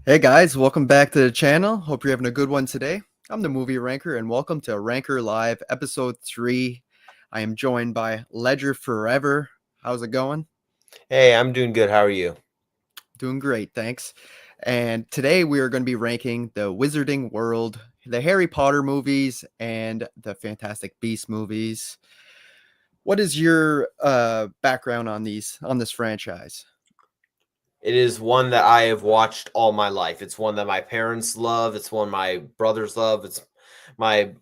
Hey guys, welcome back to the channel. Hope you're having a good one today. I'm the movie ranker and welcome to Ranker Live episode 3. I am joined by Ledger Forever. How's it going? Hey, I'm doing good. How are you? Doing great, thanks. And today we are going to be ranking the Wizarding World, the Harry Potter movies, and the Fantastic Beasts movies. What is your background on this franchise? It is one that I have watched all my life. It's one that my parents love. It's one my brothers love. It's my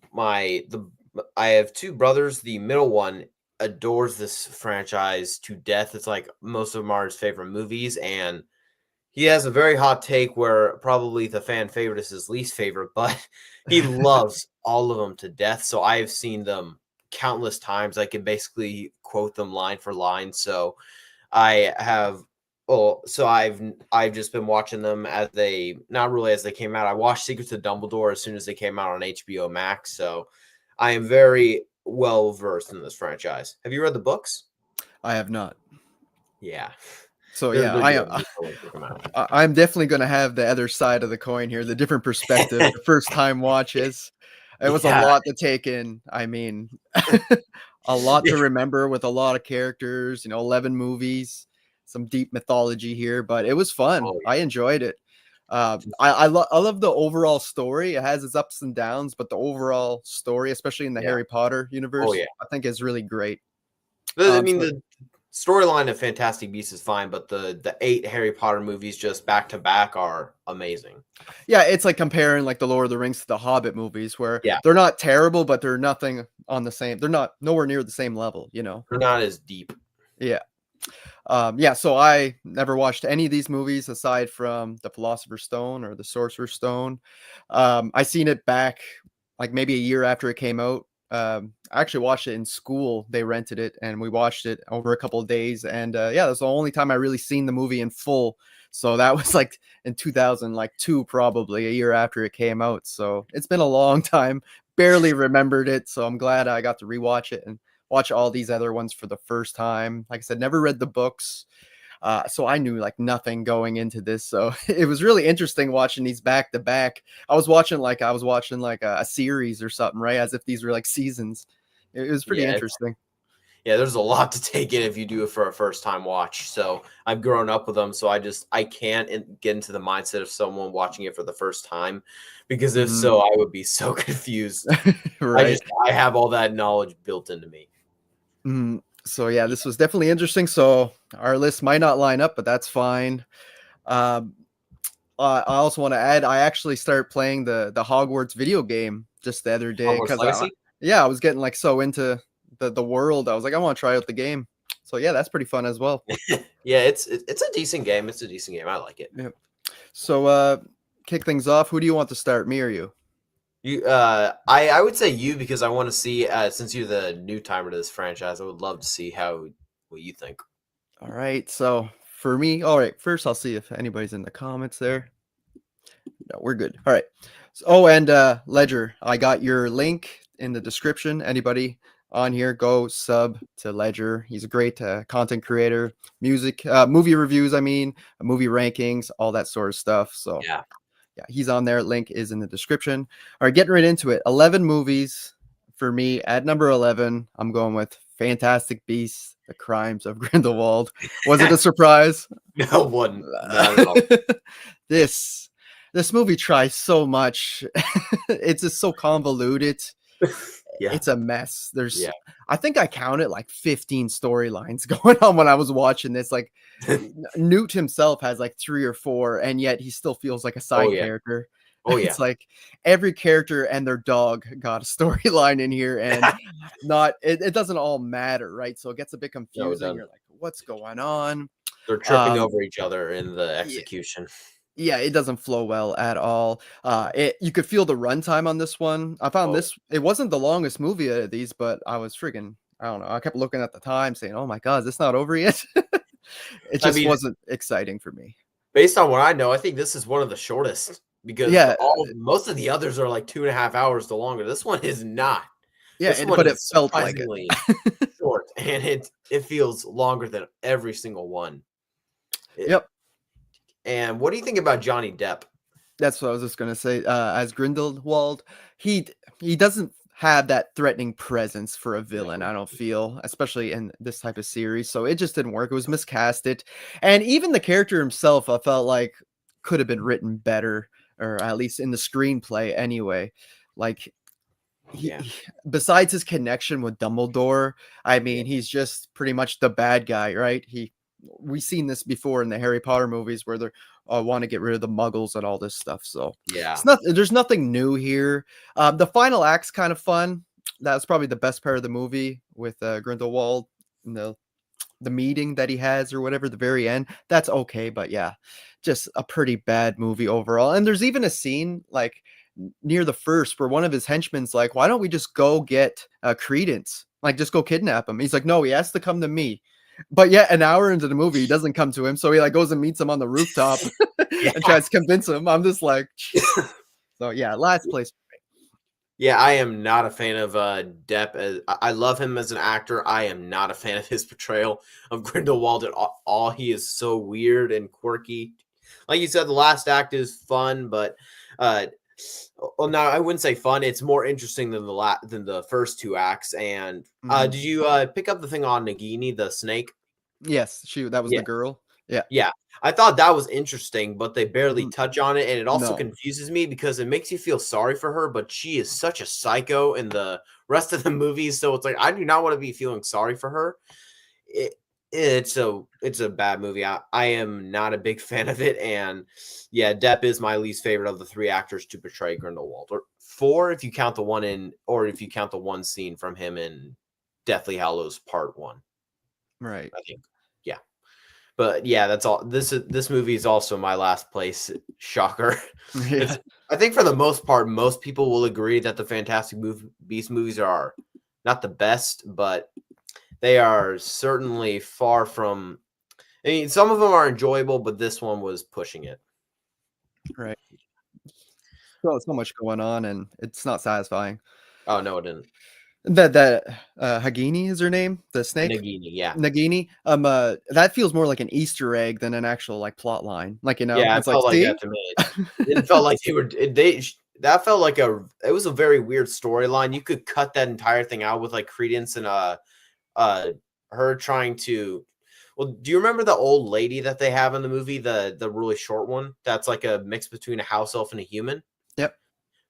I have two brothers. The middle one adores this franchise to death. It's like most of them are his favorite movies, and he has a very hot take where probably the fan favorite is his least favorite, but he loves all of them to death. So I have seen them countless times. I can basically quote them line for line. So I have I've just been watching them as they not really as they came out. I watched Secrets of Dumbledore as soon as they came out on HBO Max. So I am very well versed in this franchise. Have you read the books? I have not. Yeah. So They're yeah, they're good. You totally check 'em out. I'm definitely going to have the other side of the coin here, the different perspective, the first time watches. It was a Yeah. lot to take in. I mean, a lot to remember with a lot of characters, 11 movies, some deep mythology here, but it was fun. Oh I yeah. enjoyed it. I love the overall story. It has its ups and downs, but the overall story, especially in the Yeah. Harry Potter Oh universe, yeah. I think is really great. I mean, So the storyline of Fantastic Beasts is fine, but the 8 Harry Potter movies just back to back are amazing. yeah, it's like comparing like the Lord of the Rings to the Hobbit movies, where Yeah, they're not terrible, but they're nothing on the same. They're not nowhere near the same level. they're not as deep. Yeah. Yeah. So I never watched any of these movies aside from the Philosopher's Stone or the Sorcerer's Stone. I seen it back like maybe a year after it came out. I actually watched it in school. They rented it, and we watched it over a couple of days. And yeah, that's the only time I really seen the movie in full. So that was like in 2002, probably a year after it came out. So it's been a long time. Barely remembered it. So I'm glad I got to rewatch it and watch all these other ones for the first time. Like I said, never read the books. So I knew like nothing going into this. So it was really interesting watching these back to back. I was watching like a series or something, right? As if these were like seasons. It was pretty Yeah, interesting. there's a lot to take in if you do it for a first time watch. So I've grown up with them, so I can't get into the mindset of someone watching it for the first time, because if Mhm. so, I would be so confused. Right. I have all that knowledge built into me. So yeah, Yeah. this was definitely interesting. So our list might not line up, but that's fine. Um, I also want to add, I actually started playing the Hogwarts video game just the other day Hogwarts because Legacy. yeah, I was getting like so into the world. I was like, I want to try out the game. So yeah, that's pretty fun as well. Yeah, it's a decent game. It's a decent game. I like it. Yeah. So kick things off. Who do you want to start, me or you? I would say you, because I want to see, since you're the new timer to this franchise, I would love to see what you think. All right. So for me, all right. First, I'll see if anybody's in the comments there. No, we're good. All right. Oh, and Ledger, I got your link in the description. Anybody on here, go sub to Ledger. He's a great content creator, movie reviews. I mean, movie rankings, all that sort of stuff. So Yeah. yeah, he's on there. Link is in the description. All right, getting right into it. 11 movies for me. At number 11, I'm going with Fantastic Beasts: The Crimes of Grindelwald. Was it a surprise? No one, not at all. this this movie tries so much. It's just so convoluted. Yeah, It's a mess. yeah. I think I counted like 15 storylines going on when I was watching this. Like Newt himself has like 3 or 4, and yet he still feels like a Oh side yeah, character. oh yeah. It's like every character and their dog got a storyline in here, and it doesn't all matter, right? So it gets a bit No, it confusing. doesn't. You're like, what's going on? They're tripping Um, over each other in the yeah, execution. yeah, it doesn't flow well at all. You could feel the runtime on this one. I found Oh, this it wasn't the longest movie of these, but I was freaking I don't know. I kept looking at the time saying, "Oh my god, is this not over yet?" It I just mean, wasn't exciting for me. based on what I know, I think this is one of the shortest, because Yeah, most of the others are like 2.5 hours the longer. This one is not. yeah, This one but it is felt like it. surprisingly short, and it feels longer than every single one. It, Yep. and what do you think about Johnny Depp? That's what I was just gonna say. As Grindelwald, he he doesn't have that threatening presence for a villain, No. I don't feel, especially in this type of series. So it just didn't work. It was miscasted. And even the character himself, I felt like could have been written better, or at least in the screenplay anyway. Like Yeah. besides his connection with Dumbledore, I Yeah. mean, he's just pretty much the bad guy, right? We've seen this before in the Harry Potter movies where they want to get rid of the Muggles and all this stuff. So Yeah. there's nothing new here. The final act's kind of fun. That's probably the best part of the movie with Grindelwald and the meeting that he has or whatever, the very end. That's okay, but yeah, just a pretty bad movie overall. And there's even a scene like near the first where one of his henchmen's like, why don't we just go get Credence? Like, just go kidnap him. He's like, no, he has to come to me. But yet, an hour into the movie, he doesn't come to him. So he like goes and meets him on the rooftop Yeah. and tries to convince him. I'm just like, so yeah, last place. Yeah, I am not a fan of Depp. I love him as an actor. I am not a fan of his portrayal of Grindelwald at all. He is so weird and quirky. Like you said, the last act is fun, but well, no, I wouldn't say fun. It's more interesting than the first two acts. And Mhm. did you pick up the thing on Nagini, the snake? Yes, that was Yeah. the girl. Yeah. Yeah, I thought that was interesting, but they barely Mhm. touch on it, and it also No. confuses me because it makes you feel sorry for her, but she is such a psycho in the rest of the movies, so it's like, I do not wanna be feeling sorry for her. It it's a bad movie. I am not a big fan of it, and yeah, Depp is my least favorite of the 3 actors to portray Grindelwald, or 4 if you count if you count the one scene from him in Deathly Hallows Part 1, Right. I think. Yeah. But yeah, that's all. This movie is also my last place. Shocker. It's Yeah. I think for the most part, most people will agree that the Beast movies are not the best, but they are certainly far from. I mean, some of them are enjoyable, but this one was pushing it. Right. So much going on, and it's not satisfying. Oh no, it didn't. That Hagini is her name, the snake? Nagini, yeah, Nagini, that feels more like an Easter egg than an actual, like, plot line. Like, yeah, it it's like, felt like "See?" that to me. It felt like they were they. That felt like it was a very weird storyline. You could cut that entire thing out with like Credence and uh her trying to well, do you remember the old lady that they have in the movie, the really short one that's like a mix between a house elf and a human? Yep.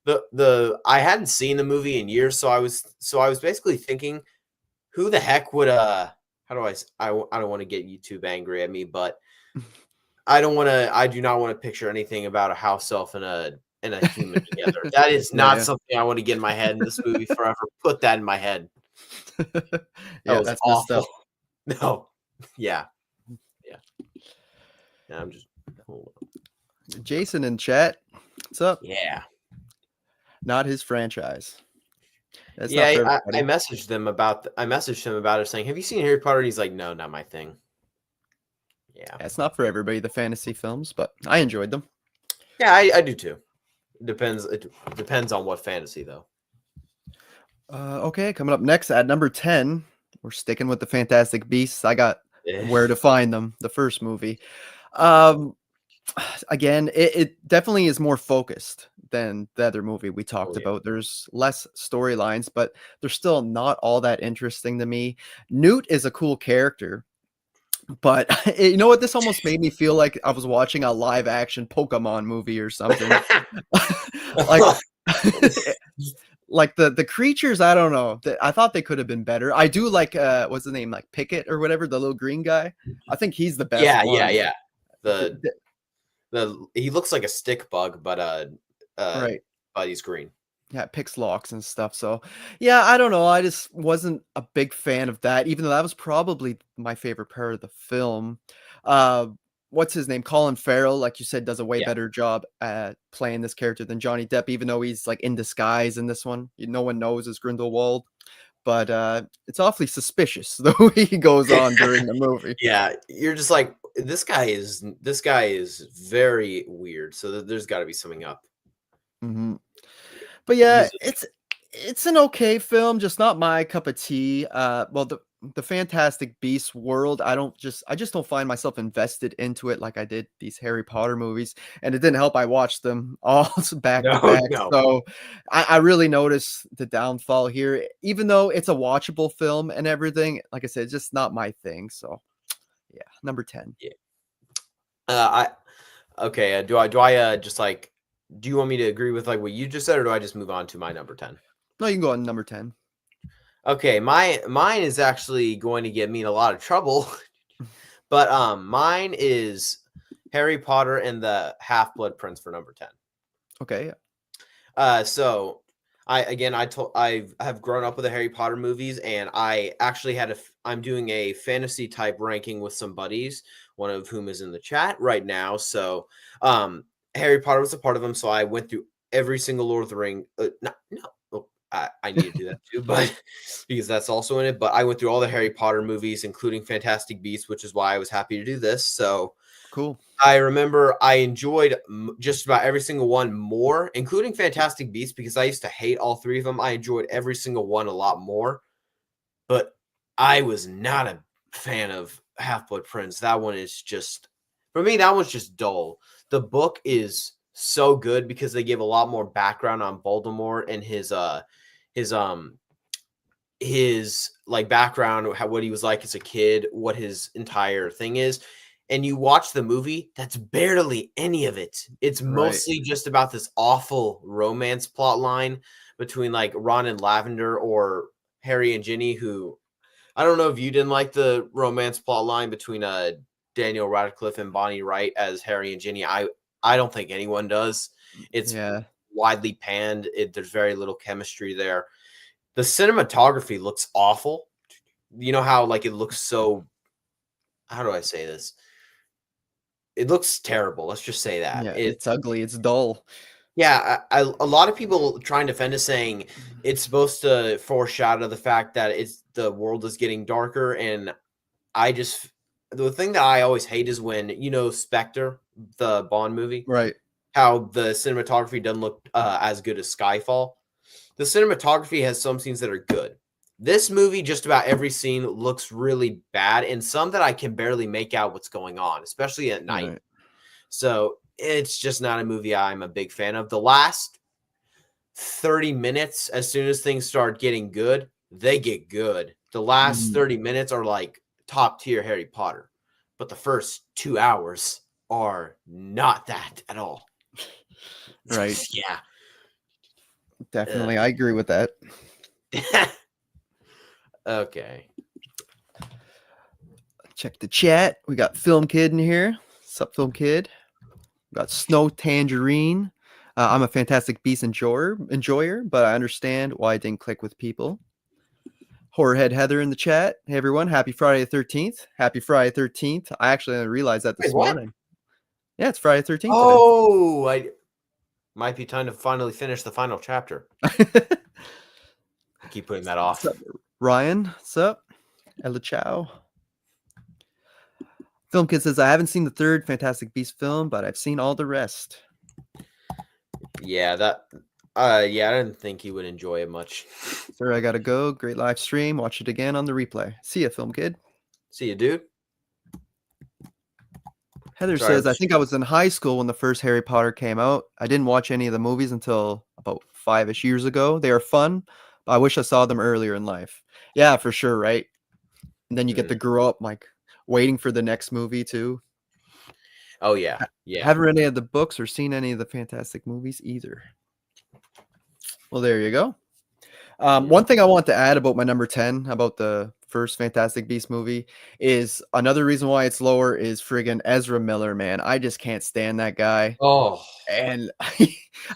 The I hadn't seen the movie in years, so I was basically thinking, who the heck would how do I don't want to get YouTube angry at me, but I do not want to picture anything about a house elf and a human together. That is Yeah, not yeah. something I want to get in my head in this movie forever. Put that in my head. That Yeah, was that's messed awful. up. No. Yeah. Yeah. Yeah, I'm just hold on. Jason in chat, what's up? Yeah. Not his franchise. That's not Yeah, for I everybody. messaged them about I messaged him about it saying, "Have you seen Harry Potter?" And he's like, "No, not my thing." Yeah. Yeah, it's not for everybody, the fantasy films, but I enjoyed them. Yeah, I do too. It depends on what fantasy though. Okay, coming up next at number 10, we're sticking with the Fantastic Beasts. I got Eh, Where to Find Them, the first movie. Um, again, it definitely is more focused than the other movie we oh talked yeah. about. There's less storylines, but they're still not all that interesting to me. Newt is a cool character, but you know what? This almost made me feel like I was watching a live action Pokemon movie or something. Like like the creatures, I don't know. I thought they could have been better. I do like what's the name? Like Pickett or whatever, the little green guy. I think he's the best Yeah, yeah, one. yeah. D- The d- he looks like a stick bug, uh right. but he's green. Yeah, it picks locks and stuff. So, yeah, I don't know. I just wasn't a big fan of that, even though that was probably my favorite part of the film. Uh, what's his name? Colin Farrell, like you said, does a way Yeah. better job at playing this character than Johnny Depp, even though he's like in disguise in this one. No one knows as Grindelwald, but it's awfully suspicious the way he goes on during the movie. Yeah, you're just like, this guy is very weird. So there's got to be something up. Mhm. But yeah, He's it's an okay film, just not my cup of tea. Well, the Fantastic Beasts world, I just don't find myself invested into it like I did these Harry Potter movies, and it didn't help I watched them all back to No, back, no. so I really notice the downfall here, even though it's a watchable film and everything, like I said, it's just not my thing, so yeah, number 10. Yeah. I okay. Do I just like? Do you want me to agree with like what you just said, or do I just move on to my number 10? No, you can go on number 10. Okay, mine is actually going to get me in a lot of trouble, but mine is Harry Potter and the Half-Blood Prince for number 10. Okay, So I have grown up with the Harry Potter movies, and I actually I'm doing a fantasy type ranking with some buddies, one of whom is in the chat right now. So Harry Potter was a part of them, so I went through every single Lord of the Ring. No, well, I need to do that too, but because that's also in it. But I went through all the Harry Potter movies, including Fantastic Beasts, which is why I was happy to do this. So cool. I remember I enjoyed just about every single one more, including Fantastic Beasts, because I used to hate all three of them. I enjoyed every single one a lot more, but I was not a fan of Half-Blood Prince. That one is just, for me, that one's just dull. The book is so good because they give a lot more background on Voldemort and his like background, what he was like as a kid, what his entire thing is. And you watch the movie, that's barely any of it. It's Right. mostly just about this awful romance plot line between like Ron and Lavender or Harry and Ginny, who I don't know if you didn't like the romance plot line between Daniel Radcliffe and Bonnie Wright as Harry and Ginny. I don't think anyone does. It's Yeah. widely panned. There's very little chemistry there. The cinematography looks awful. You know how like it looks so, how do I say this? It looks terrible. Let's just say that. Yeah, it's ugly, it's dull. Yeah, a lot of people try and defend it, saying it's supposed to foreshadow the fact that the world is getting darker, and the thing that I always hate is when Spectre, the Bond movie, Right. how the cinematography doesn't look as good as Skyfall. The cinematography has some scenes that are good. This movie, just about every scene looks really bad, and some that I can barely make out what's going on, especially at night. Right. So it's just not a movie I'm a big fan of. The last 30 minutes, as soon as things start getting good, they get good. The last Mhm. 30 minutes are like top tier Harry Potter, but the first 2 hours are not that at all. Right. Yeah. Definitely, I agree with that. Okay. Check the chat. We got Film Kid in here. Sup, Film Kid? We got Snow Tangerine. I'm a Fantastic Beast enjoyer, but I understand why it didn't click with people. Horrorhead Heather in the chat. Hey everyone, happy Friday the 13th. Happy Friday 13th. I actually didn't realize that this Wait, what? morning. Yeah, it's Friday 13th today. Oh, I might be time to finally finish the final chapter. I keep putting that off. Sup, Ryan, sup? Ella Chow. Film Kid says, I haven't seen the third Fantastic Beast film, but I've seen all the rest. Yeah, I didn't think he would enjoy it much. Sir, I gotta go. Great live stream. Watch it again on the replay. See ya, Film Kid. See you, dude. Heather Sorry, says, I think I was in high school when the first Harry Potter came out. I didn't watch any of the movies until about 5-ish years ago. They are fun, but I wish I saw them earlier in life. Yeah, for sure, right? And then you get to grow up like waiting for the next movie too. Oh yeah, yeah. Haven't read any of the books or seen any of the Fantastic movies either. Well, there you go. One thing I want to add about my number 10, about the first Fantastic Beast movie, is another reason why it's lower is friggin' Ezra Miller, man. I just can't stand that guy. Oh, And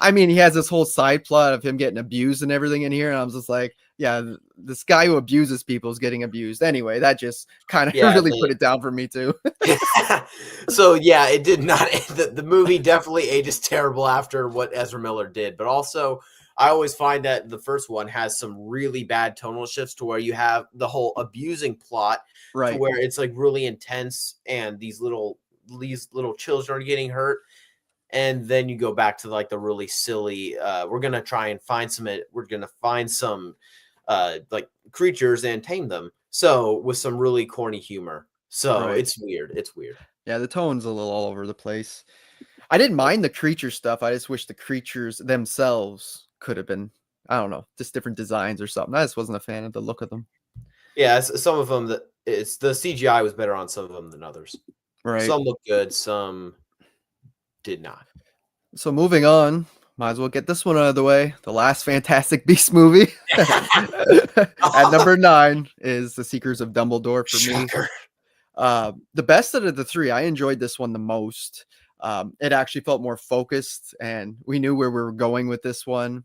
I mean, he has this whole side plot of him getting abused and everything in here. And I'm just like, yeah, this guy who abuses people is getting abused. Anyway, that just kind of yeah. really put it down for me too. So yeah, it did not. The movie definitely ages terrible after what Ezra Miller did, but also I always find that the first one has some really bad tonal shifts to where you have the whole abusing plot to Right. where it's like really intense and these little children are getting hurt. And then you go back to like the really silly, we're gonna find some like creatures and tame them. So with some really corny humor. So Right. it's weird. It's weird. Yeah, the tone's a little all over the place. I didn't mind the creature stuff. I just wish the creatures themselves could have been, I don't know, just different designs or something. I just wasn't a fan of the look of them. Yeah, some of them that it's the CGI was better on some of them than others. Right. Some look good, some did not. So moving on, might as well get this one out of the way. The last Fantastic Beast movie at number 9 is The Secrets of Dumbledore for me. Shocker. The best out of the 3, I enjoyed this one the most. It actually felt more focused, and we knew where we were going with this one.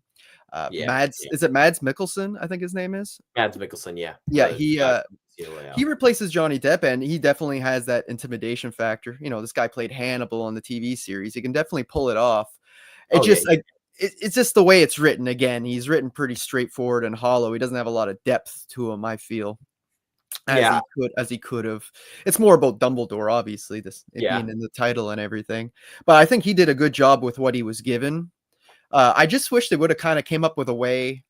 Yeah, Mads, yeah. is it Mads Mikkelsen? I think his name is. Mads Mikkelsen, yeah. Yeah, The guy from COA. he replaces Johnny Depp, and he definitely has that intimidation factor. You know, this guy played Hannibal on the TV series. He can definitely pull it off. It Oh, yeah, just like it's just the way it's written. Again, he's written pretty straightforward and hollow. He doesn't have a lot of depth to him, I feel, yeah, as he could have. It's more about Dumbledore, obviously, it yeah. being in the title and everything. But I think he did a good job with what he was given. I just wish they would have kind of came up with a way.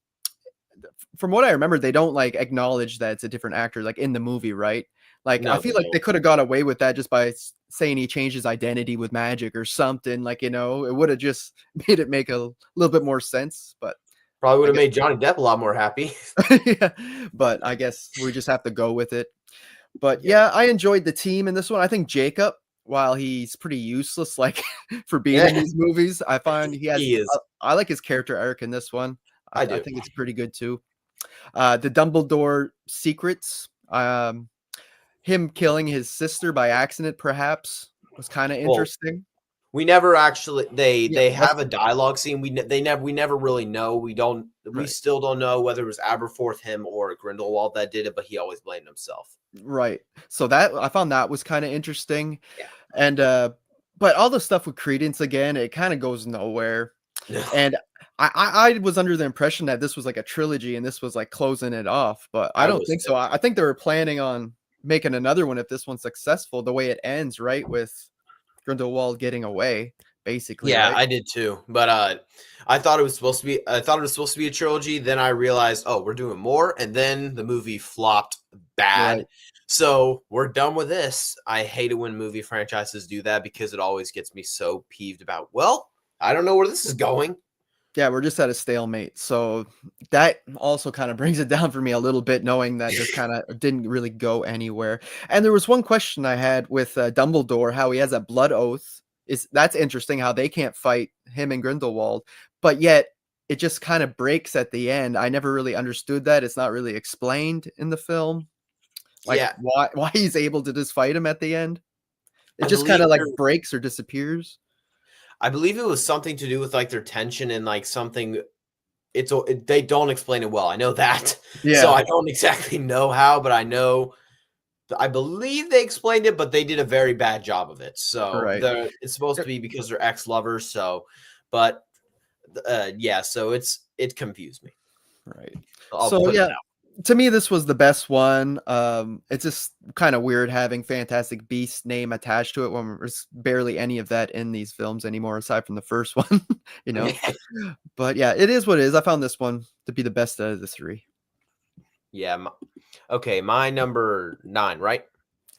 From what I remember, they don't like acknowledge that it's a different actor, like in the movie, right? Like I No, feel they like they don't. could have got away with that just by saying he changed his identity with magic or something. Like, you know, it would have just made it make a little bit more sense. But Probably would I have guess, made Johnny Depp a lot more happy. yeah, but I guess we just have to go with it. But Yeah. yeah, I enjoyed the team in this one. I think Jacob, while he's pretty useless, like for being in Yeah, these movies, I find he has. he is. I like his character arc in this one. I I do. think it's pretty good too. The Dumbledore secrets, him killing his sister by accident, perhaps, was kind of Well, interesting. we never actually Yeah, they have a dialogue scene. We never really know. We right, still don't know whether it was Aberforth, him, or Grindelwald that did it, but he always blamed himself. right. So that I found that was kind of interesting, Yeah. and but all the stuff with Credence again, it kind of goes nowhere. No, And I was under the impression that this was like a trilogy and this was like closing it off, but I I don't was think so. I think they were planning on making another one if this one's successful, the way it ends, right? With Grindelwald getting away, basically, yeah, right? I did too. But I thought it was supposed to be. I thought it was supposed to be a trilogy. Then I realized, oh, we're doing more, and then the movie flopped bad. Right. So we're done with this. I hate it when movie franchises do that because it always gets me so peeved about. Well, I don't know where this is going. Yeah, we're just at a stalemate. So that also kind of brings it down for me a little bit, knowing that this kind of didn't really go anywhere. And there was one question I had with Dumbledore, how he has a blood oath. That's interesting how they can't fight him and Grindelwald, but yet it just kind of breaks at the end. I never really understood that. It's not really explained in the film, like Yeah, why he's able to just fight him at the end. It I just kind believe of like you're breaks or disappears. I believe it was something to do with like their tension and like something. They don't explain it well. I know that, so Yeah, I don't exactly know how, but I know. I believe they explained it, but they did a very bad job of it. So right. it's supposed to be because they're ex lovers. So, but yeah, so it confused me. Right. I'll So put it yeah, that. to me this was the best one. It's just kind of weird having Fantastic Beast name attached to it when there's barely any of that in these films anymore, aside from the first one, you know. Way. But yeah, it is what it is. I found this one to be the best out of the 3. Yeah. Okay, my number 9, right?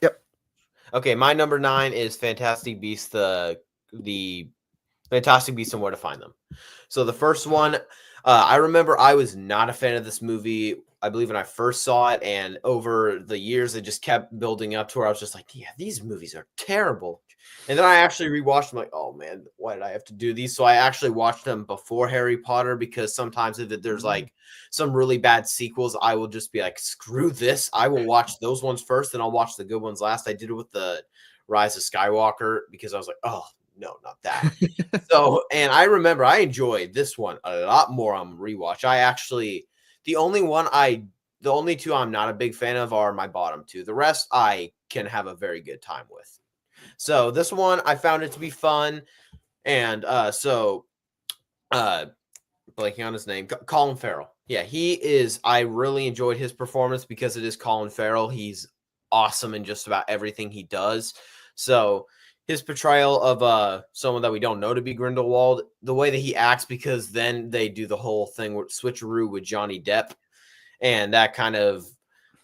Yep. Okay, my number 9 is Fantastic Beasts. The Fantastic Beasts and Where to Find Them. So the first one, I remember I was not a fan of this movie. I believe when I first saw it, and over the years, it just kept building up to where I was just like, yeah, these movies are terrible. And then I actually rewatched them, like, oh man, why did I have to do these? So I actually watched them before Harry Potter because sometimes if there's like some really bad sequels, I will just be like, screw this. I will watch those ones first, then I'll watch the good ones last. I did it with the Rise of Skywalker because I was like, oh, no, not that. So, and I remember I enjoyed this one a lot more on rewatch. The only two I'm not a big fan of are my bottom two. The rest I can have a very good time with. So this one I found it to be fun, and blanking on his name, Colin Farrell. Yeah, he is. I really enjoyed his performance because it is Colin Farrell. He's awesome in just about everything he does. So his portrayal of someone that we don't know to be Grindelwald, the way that he acts, because then they do the whole thing with switcheroo with Johnny Depp, and that kind of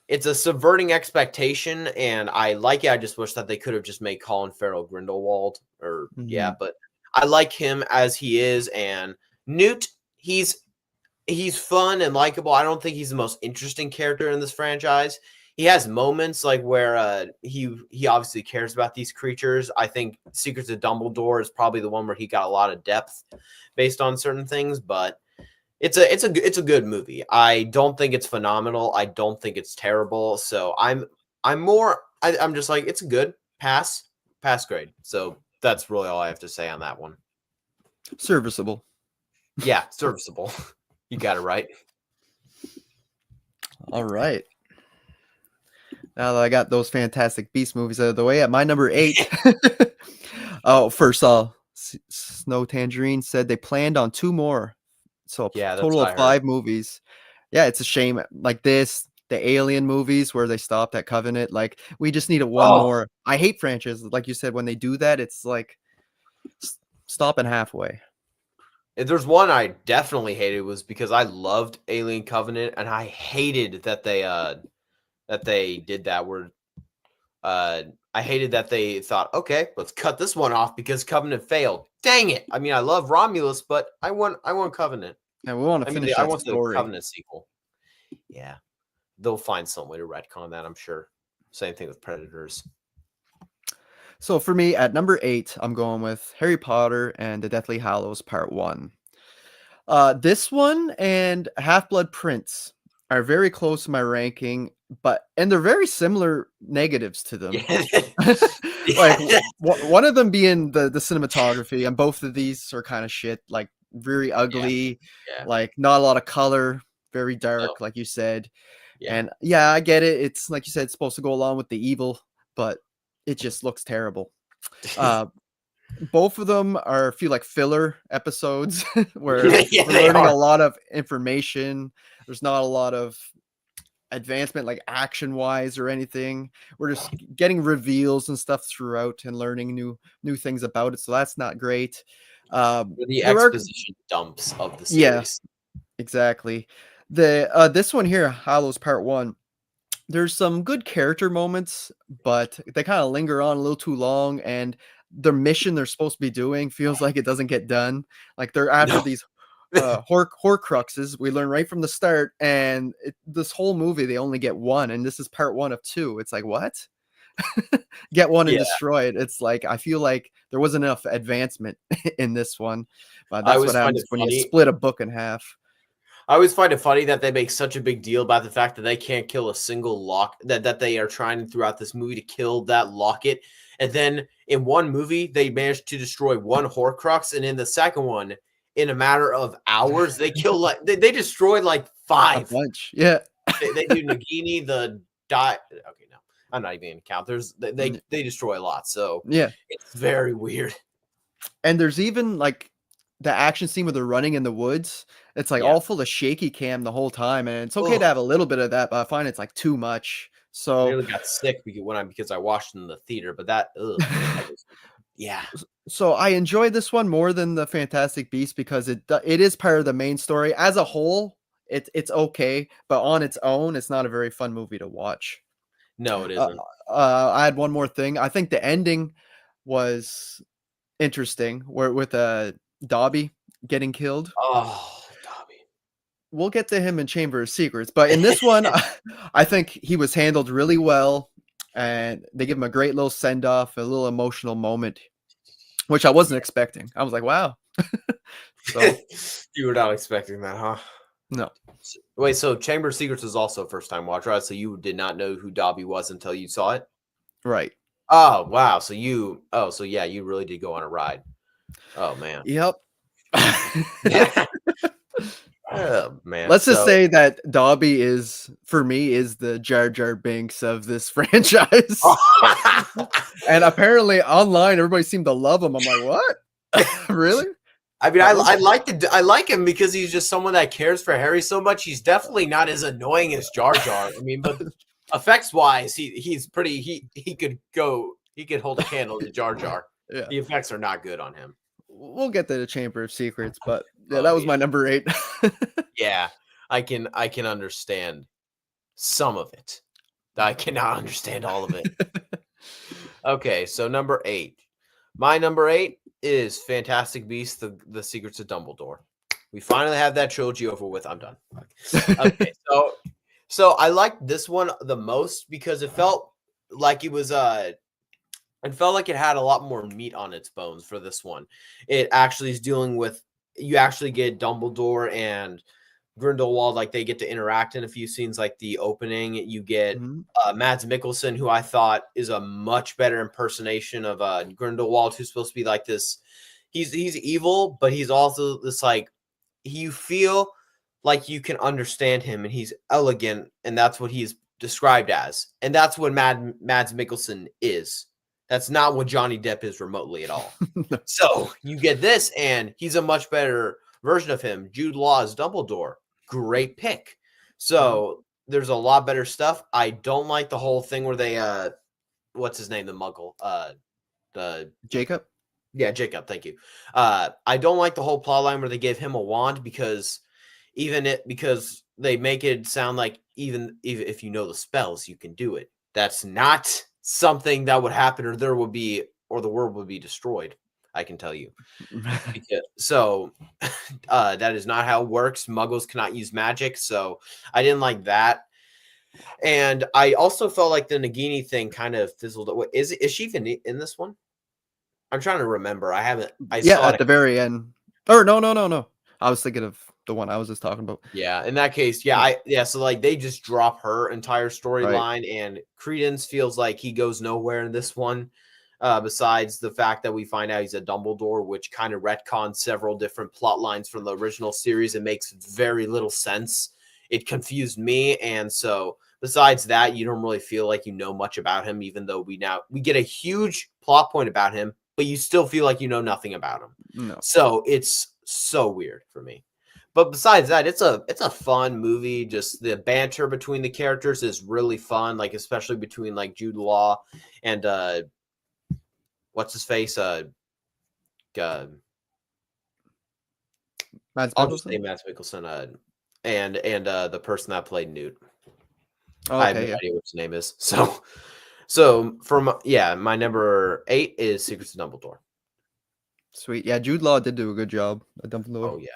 it's a subverting expectation, and I like it. I just wish that they could have just made Colin Farrell Grindelwald, or yeah, Mhm. but I like him as he is, and Newt, he's fun and likable. I don't think he's the most interesting character in this franchise. He has moments like where he obviously cares about these creatures. I think Secrets of Dumbledore is probably the one where he got a lot of depth based on certain things, but it's a good movie. I don't think it's phenomenal. I don't think it's terrible. So I'm just like it's a good pass grade. So that's really all I have to say on that one. Serviceable. Yeah, serviceable. You got it right. All right. Now that I got those Fantastic Beast movies out of the way, at my number 8. Oh, first off, Snow Tangerine said they planned on 2 more. So a Yeah, that's total what of I heard. 5 movies. Yeah, it's a shame. Like this, the Alien movies where they stopped at Covenant. Like we just needed one Oh, more. I hate franchises. Like you said, when they do that, it's like stopping halfway. if there's one I definitely hated was because I loved Alien Covenant and I hated that they did that where uh I hated that they thought, okay, let's cut this one off because Covenant failed. Dang it. I mean, I love Romulus, but I want Covenant. And we want to I mean, finish I that want the story. Covenant sequel. Yeah. They'll find some way to retcon that, I'm sure. Same thing with Predators. So for me, at number 8, I'm going with Harry Potter and the Deathly Hallows Part 1. This one and Half-Blood Prince are very close to my ranking, and they're very similar negatives to them. Yeah. Like Yeah. one of them being the cinematography, and both of these are kind of shit. Like very Yeah. ugly, Yeah. like not a lot of color, very No. dark, like you said. Yeah. And yeah, I get it. It's like you said, it's supposed to go along with the evil, but it just looks terrible. Uh, both of them feel like filler episodes where Yeah, we're they learning a are. lot of information. There's not a lot of advancement like action wise or anything. We're just getting reveals and stuff throughout and learning new things about it. So that's not great. They're the There are exposition dumps of the Yeah, series. exactly. The this one here, Hollows Part 1, there's some good character moments, but they kind of linger on a little too long, and the mission they're supposed to be doing feels like it doesn't get done. Like they're after No. these Horcruxes. We learn right from the start, and this whole movie they only get one, and this is part 1 of 2. It's like what? Get one and Yeah. destroy it. It's like I feel like there wasn't enough advancement in this one, but I that's what always find happens it when you funny. split a book in half. I always find it funny that they make such a big deal about the fact that they can't kill a single lock that they are trying throughout this movie to kill that locket. And then in one movie, they managed to destroy one Horcrux, and in the second one, in a matter of hours, they kill like they destroyed like A 5. bunch, yeah. They do Nagini, the die. Okay, no, I'm not even gonna count. There's Mm, they destroy a lot, so yeah. it's very weird. And there's even, like, the action scene where they're running in the woods. It's, like, Yeah. all full of shaky cam the whole time, and it's okay to Oh, have a little bit of that, but I find it's, like, too much. I So nearly got sick because I watched it in the theater, but that was yeah. so I enjoy this one more than the Fantastic Beasts because it is part of the main story. As a whole, it's okay, but on its own, it's not a very fun movie to watch. No, it Uh, isn't. I had one more thing. I think the ending was interesting, where with, Dobby getting killed. Oh, Dobby. We'll get to him in Chamber of Secrets, but in this one, I think he was handled really well, and they give him a great little send off, a little emotional moment, which I wasn't Yeah. expecting. I was like, "Wow!" So You were not expecting that, huh? no, Wait, so Chamber of Secrets was also a first time watch, right? So you did not know who Dobby was until you saw it? right? Oh, wow. So yeah, you really did go on a ride. Oh man. Yep. Oh man. Let's just So say that Dobby is, for me, is the Jar Jar Binks of this franchise, and apparently online everybody seemed to love him. I'm like, what? Really? I mean, That was I like him because he's just someone that cares for Harry so much. He's definitely not as annoying as Jar Jar. I mean, but effects wise, he's pretty. He could hold a candle to Jar Jar. yeah. The effects are not good on him. We'll get to the Chamber of Secrets, but yeah, that Oh was yeah, my number 8. yeah. I can understand some of it. I cannot understand all of it. Okay, so number 8. My number 8 is Fantastic Beasts: The Secrets of Dumbledore. We finally have that trilogy over with. I'm done. Okay, so I liked this one the most because it felt like it felt like it had a lot more meat on its bones for this one. It actually is dealing with, you actually get Dumbledore and Grindelwald, like they get to interact in a few scenes, like the opening. You get Mhm. Mads Mikkelsen, who I thought is a much better impersonation of Grindelwald, who's supposed to be like this. He's evil, but he's also this like, you feel like you can understand him, and he's elegant, and that's what he's described as, and that's what Mads Mikkelsen is. That's not what Johnny Depp is remotely at all. So you get this, and he's a much better version of him. Jude Law as Dumbledore, great pick. So there's a lot better stuff. I don't like the whole thing where they what's his name, the Muggle, the Jacob. yeah, Jacob. Thank you. I don't like the whole plot line where they give him a wand because because they make it sound like even if you know the spells, you can do it. That's not something that would happen, or the world would be destroyed. I can tell you. So that is not how it works. Muggles cannot use magic, so I didn't like that. And I also felt like the Nagini thing kind of fizzled away. Is she even in this one? I'm trying to remember. I haven't. I Yeah, saw at it. the very end. Or no. I was thinking of the one I was just talking about. Yeah, in that case, so like they just drop her entire Right. storyline, and Credence feels like he goes nowhere in this one. Besides the fact that we find out he's a Dumbledore, which kind of retcons several different plot lines from the original series. It makes very little sense. It confused me, and so besides that, you don't really feel like you know much about him, even though we get a huge plot point about him, but you still feel like you know nothing about him. No. So it's so weird for me. But besides that, it's a fun movie. Just the banter between the characters is really fun, like especially between like Jude Law and what's his face? Uh Mads I'll just say Mikkelsen? Matt Mikkelsen. And the person that played Newt. Oh, I have no okay, yeah. idea what his name is. So from my number 8 is Secrets of Dumbledore. Sweet. Yeah, Jude Law did do a good job at Dumbledore. Oh yeah.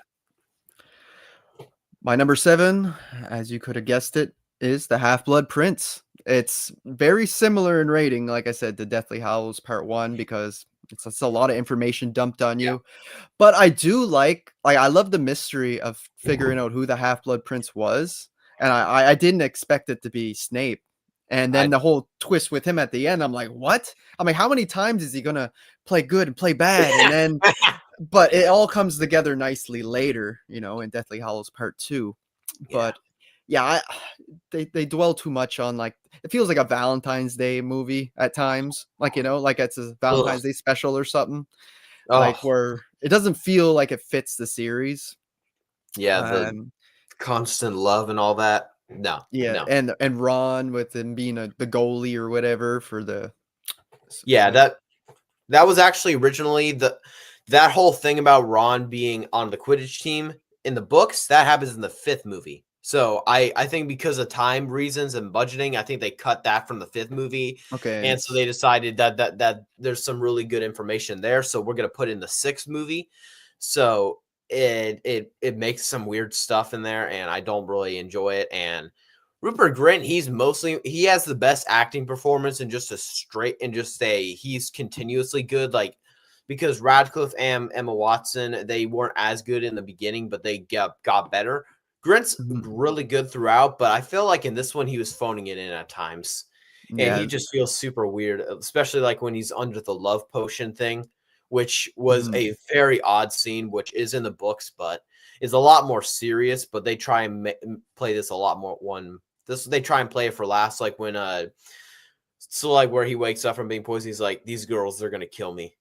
My number 7, as you could have guessed it, is The Half-Blood Prince. It's very similar in rating, like I said, to Deathly Hallows Part 1 because it's a lot of information dumped on Yeah. you. But I do like I love the mystery of figuring out who the Half-Blood Prince was, and I didn't expect it to be Snape. And I then the whole twist with him at the end, I'm like, "What?" I'm like, "How many times is he gonna play good and play bad?" And then but it all comes together nicely later, in Deathly Hallows Part 2. yeah. But yeah, they dwell too much on it feels like a Valentine's Day movie at times, like it's a Ugh. Valentine's Day special or something, like Oh where it doesn't feel like it fits the series. yeah, the Um, constant love and all that. No, yeah, no. and Ron with him being the goalie or whatever for the Yeah, like that was actually originally that whole thing about Ron being on the Quidditch team in the books, that happens in the 5th movie. So I think because of time reasons and budgeting, I think they cut that from the 5th movie. okay, and And so they decided that there's some really good information there. So we're gonna put in the 6th movie. So it makes some weird stuff in there, and I don't really enjoy it. And Rupert Grint, he has the best acting performance and he's continuously good. Like because Radcliffe and Emma Watson, they weren't as good in the beginning, but they got better. Grint's Mhm. really good throughout, but I feel like in this one he was phoning it in at times. And he Yeah. just feels super weird, especially like when he's under the love potion thing, which was Mhm. a very odd scene, which is in the books, but is a lot more serious. But they try and play this a lot more they try and play it for last, like when like where he wakes up from being poisoned, he's like, these girls, they're gonna kill me.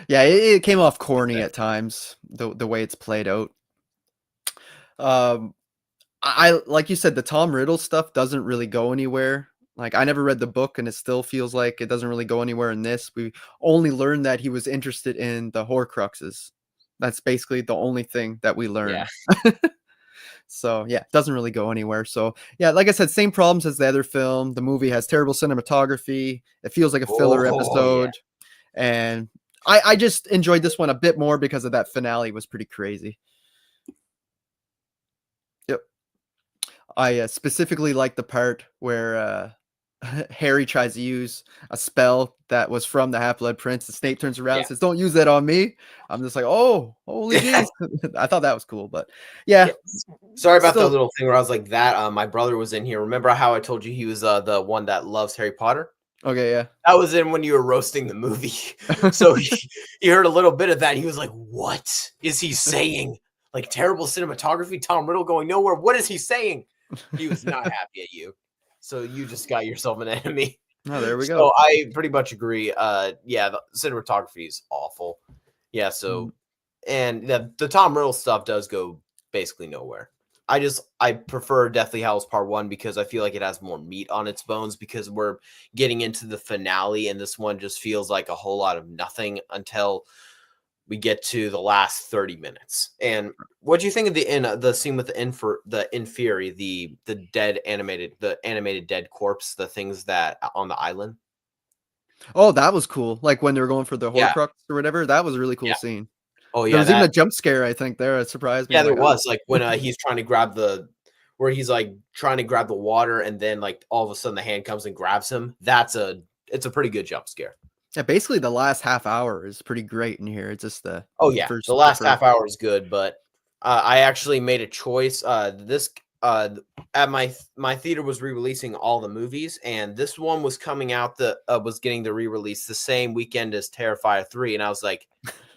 Yeah, it came off corny at times, the way it's played out. Um, I like you said, the Tom Riddle stuff doesn't really go anywhere. Like, I never read the book, and it still feels like it doesn't really go anywhere in this. We only learned that he was interested in the Horcruxes. That's basically the only thing that we Yeah. learn. So yeah, it doesn't really go anywhere. So yeah, like I said, same problems as the other film. The movie has terrible cinematography. It feels like a filler Oh yeah. episode, and I just enjoyed this one a bit more because of that finale was pretty crazy. Yep. I specifically like the part where Harry tries to use a spell that was from the Half-Blood Prince. And Snape turns around Yeah. and says, "Don't use that on me." I'm just like, "Oh, holy jeez!" I thought that was cool, but yeah, Yeah. Sorry about the still little thing where I was like that. My brother was in here. Remember how I told you he was the one that loves Harry Potter? okay. Yeah, That was in when you were roasting the movie. So he heard a little bit of that. And he was like, "What is he saying? Like terrible cinematography? Tom Riddle going nowhere. What is he saying?" He was not happy at you. So you just got yourself an enemy. oh, there we So go. I pretty much agree. Yeah, the cinematography is awful. Yeah, Mm. so and the Tom Riddle stuff does go basically nowhere. I prefer Deathly Hallows Part 1 because I feel like it has more meat on its bones because we're getting into the finale and this one just feels like a whole lot of nothing until we get to the last 30 minutes. And what do you think of the scene with the Inferi, the animated dead corpse, the things that on the island? Oh, that was cool. Like when they were going for the Yeah, Horcrux or whatever. That was a really cool yeah. scene. Oh There yeah, was even a that jump scare, I think, there. It surprised me. yeah, I'm there like, "Oh." was like when he's trying to grab where he's like trying to grab the water and then like all of a sudden the hand comes and grabs him. It's a pretty good jump scare. Yeah, basically the last half hour is pretty great in here. It's just the Oh yeah, the the last first. half hour is good, but I actually made a choice. This at my theater was re-releasing all the movies, and this one was coming out was getting the re-release the same weekend as Terrifier 3, and I was like,